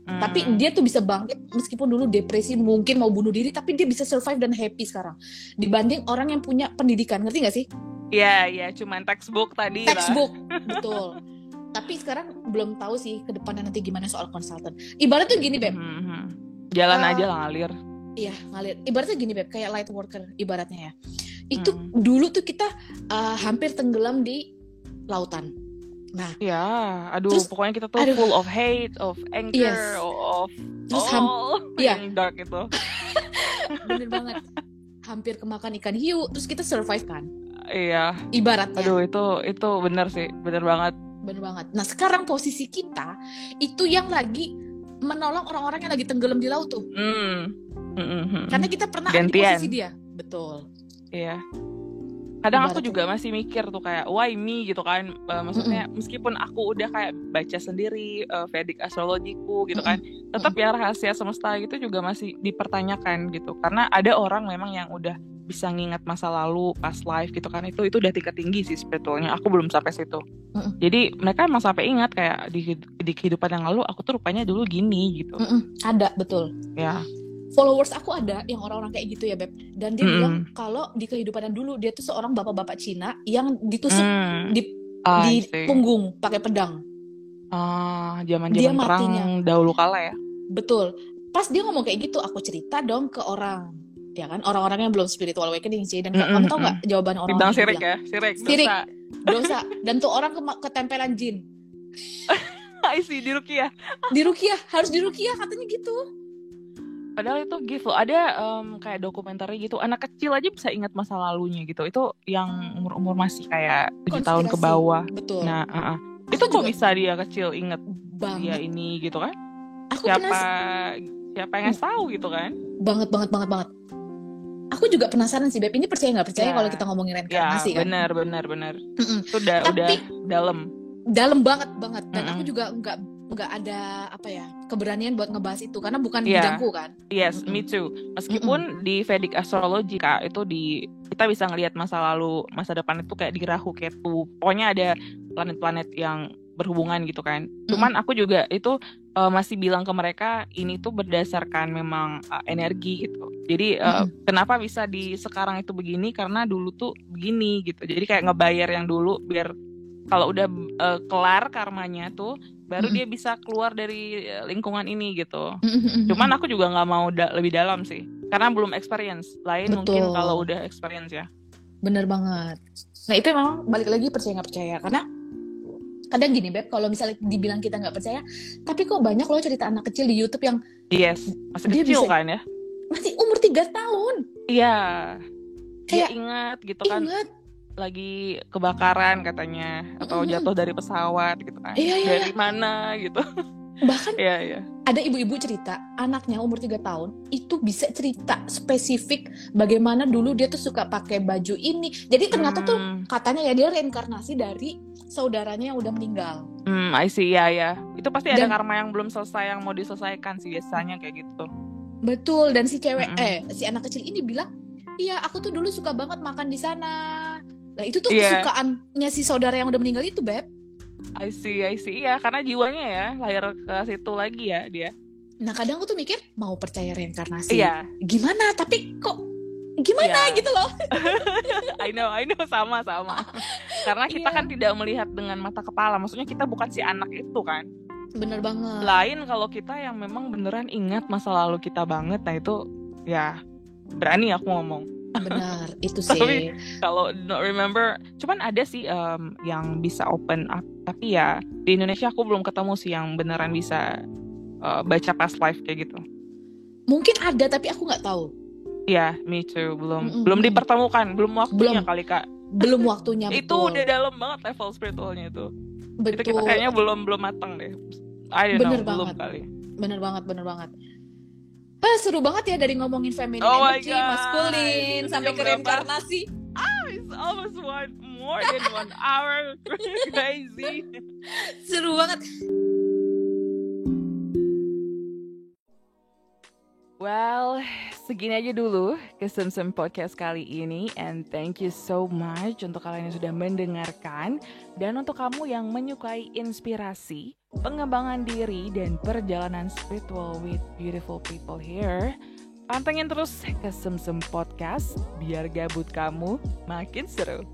Tapi dia tuh bisa bangkit meskipun dulu depresi, mungkin mau bunuh diri, tapi dia bisa survive dan happy sekarang. Dibanding orang yang punya pendidikan, ngerti gak sih? Iya, cuman textbook tadi lah. Textbook, betul. Tapi sekarang belum tahu sih ke depannya nanti gimana soal konsultan. Ibarat tuh gini Beb. Jalan aja lah, ngalir. Iya, ngalir. Ibaratnya gini Beb, kayak light worker ibaratnya ya. Itu dulu tuh kita hampir tenggelam di lautan. Nah, ya, terus, pokoknya kita tuh full of hate, of anger, of yang dark itu. Bener banget. Hampir kemakan ikan hiu, terus kita survive kan? Iya. Ibaratnya. Aduh, itu bener sih, bener banget. Bener banget. Nah, sekarang posisi kita itu yang lagi menolong orang-orang yang lagi tenggelam di laut tuh. Karena kita pernah ada di posisi dia. Betul. Iya. Kadang aku juga masih mikir tuh kayak why me gitu kan, maksudnya meskipun aku udah kayak baca sendiri Vedic astrologiku gitu kan, tetap ya rahasia semesta gitu juga masih dipertanyakan gitu, karena ada orang memang yang udah bisa ngingat masa lalu pas live gitu kan, itu udah tingkat tinggi sih spiritualnya. Aku belum sampai situ. Jadi mereka emang sampai ingat kayak di kehidupan yang lalu aku tuh rupanya dulu gini gitu. Ada, betul. Ya. Followers aku ada yang orang-orang kayak gitu ya, Beb. Dan dia bilang kalau di kehidupan yang dulu dia tuh seorang bapak-bapak Cina yang ditusuk di punggung pakai pedang. Zaman-zaman perang dahulu kala ya. Betul. Pas dia ngomong kayak gitu, aku cerita dong ke orang, ya kan, orang-orang yang belum spiritual awakening sih. Dan kamu tahu nggak jawaban orang-orang? Sirik ya, sirik. Dosa. Dan tuh orang ketempelan jin. I see, di Ruqyah. Harus di Ruqyah katanya gitu. Padahal itu gift loh. Ada kayak dokumenter gitu, anak kecil aja bisa ingat masa lalunya gitu. Itu yang umur masih kayak 7 tahun ke bawah. Betul. Nah, itu kok bisa dia kecil inget dia ini gitu kan? Aku siapa yang tahu gitu kan? Banget. Aku juga penasaran sih, Beb. Ini percaya nggak percaya kalau kita ngomongin reinkarnasi kan? Benar. Itu udah dalam banget. Dan aku juga nggak ada keberanian buat ngebahas itu karena bukan bidangku kan. Yes, me too. Meskipun di Vedic astrology Kak, itu kita bisa ngelihat masa lalu, masa depan itu kayak di Rahu Ketu. Pokoknya ada planet-planet yang berhubungan gitu kan. Cuman aku juga itu masih bilang ke mereka ini tuh berdasarkan memang energi gitu. Jadi kenapa bisa di sekarang itu begini karena dulu tuh begini gitu. Jadi kayak ngebayar yang dulu biar kalau udah kelar karmanya tuh baru dia bisa keluar dari lingkungan ini gitu. Cuman aku juga nggak mau lebih dalam sih karena belum experience. Lain mungkin kalau udah experience ya. Bener banget. Nah itu memang balik lagi percaya nggak percaya, karena kadang gini, Beb, kalau misalnya dibilang kita nggak percaya, tapi kok banyak loh cerita anak kecil di YouTube yang masih kecil kan ya, masih umur 3 tahun. Iya, kayak ingat gitu kan, lagi kebakaran katanya atau jatuh dari pesawat gitu kan, dari mana gitu. Bahkan ada ibu-ibu cerita anaknya umur 3 tahun itu bisa cerita spesifik bagaimana dulu dia tuh suka pakai baju ini. Jadi ternyata tuh katanya ya dia reinkarnasi dari saudaranya yang udah meninggal. I see, ya. Itu pasti ada karma yang belum selesai yang mau diselesaikan sih biasanya kayak gitu. Betul, dan si si anak kecil ini bilang, "Iya, aku tuh dulu suka banget makan di sana." Nah, itu tuh kesukaannya si saudara yang udah meninggal itu, Beb. I see, ya, karena jiwanya ya lahir ke situ lagi ya dia. Nah, kadang aku tuh mikir mau percaya reinkarnasi. Gimana? Tapi kok gimana gitu loh. I know, sama. Karena kita kan tidak melihat dengan mata kepala. Maksudnya kita bukan si anak itu kan. Bener banget. Lain kalau kita yang memang beneran ingat masa lalu kita banget. Nah itu ya berani aku ngomong. Benar, itu sih. Tapi kalau not remember, cuman ada sih yang bisa open up. Tapi ya di Indonesia aku belum ketemu sih yang beneran bisa baca past life kayak gitu. Mungkin ada tapi aku nggak tahu. Ya, me too. Belum dipertemukan, belum waktunya kali Kak. Belum waktunya. Itu udah dalam banget level spiritualnya itu. Betul. Itu kita kayaknya belum matang deh. I don't know, belum kali. Bener banget. Seru banget ya dari ngomongin feminine energy, maskulin, sampai ke reinkarnasi. It's almost more than 1 hour. Crazy. Seru banget. Well, segini aja dulu Kesemsem Podcast kali ini. And thank you so much untuk kalian yang sudah mendengarkan. Dan untuk kamu yang menyukai inspirasi, pengembangan diri, dan perjalanan spiritual with beautiful people here, pantengin terus Kesemsem Podcast biar gabut kamu makin seru.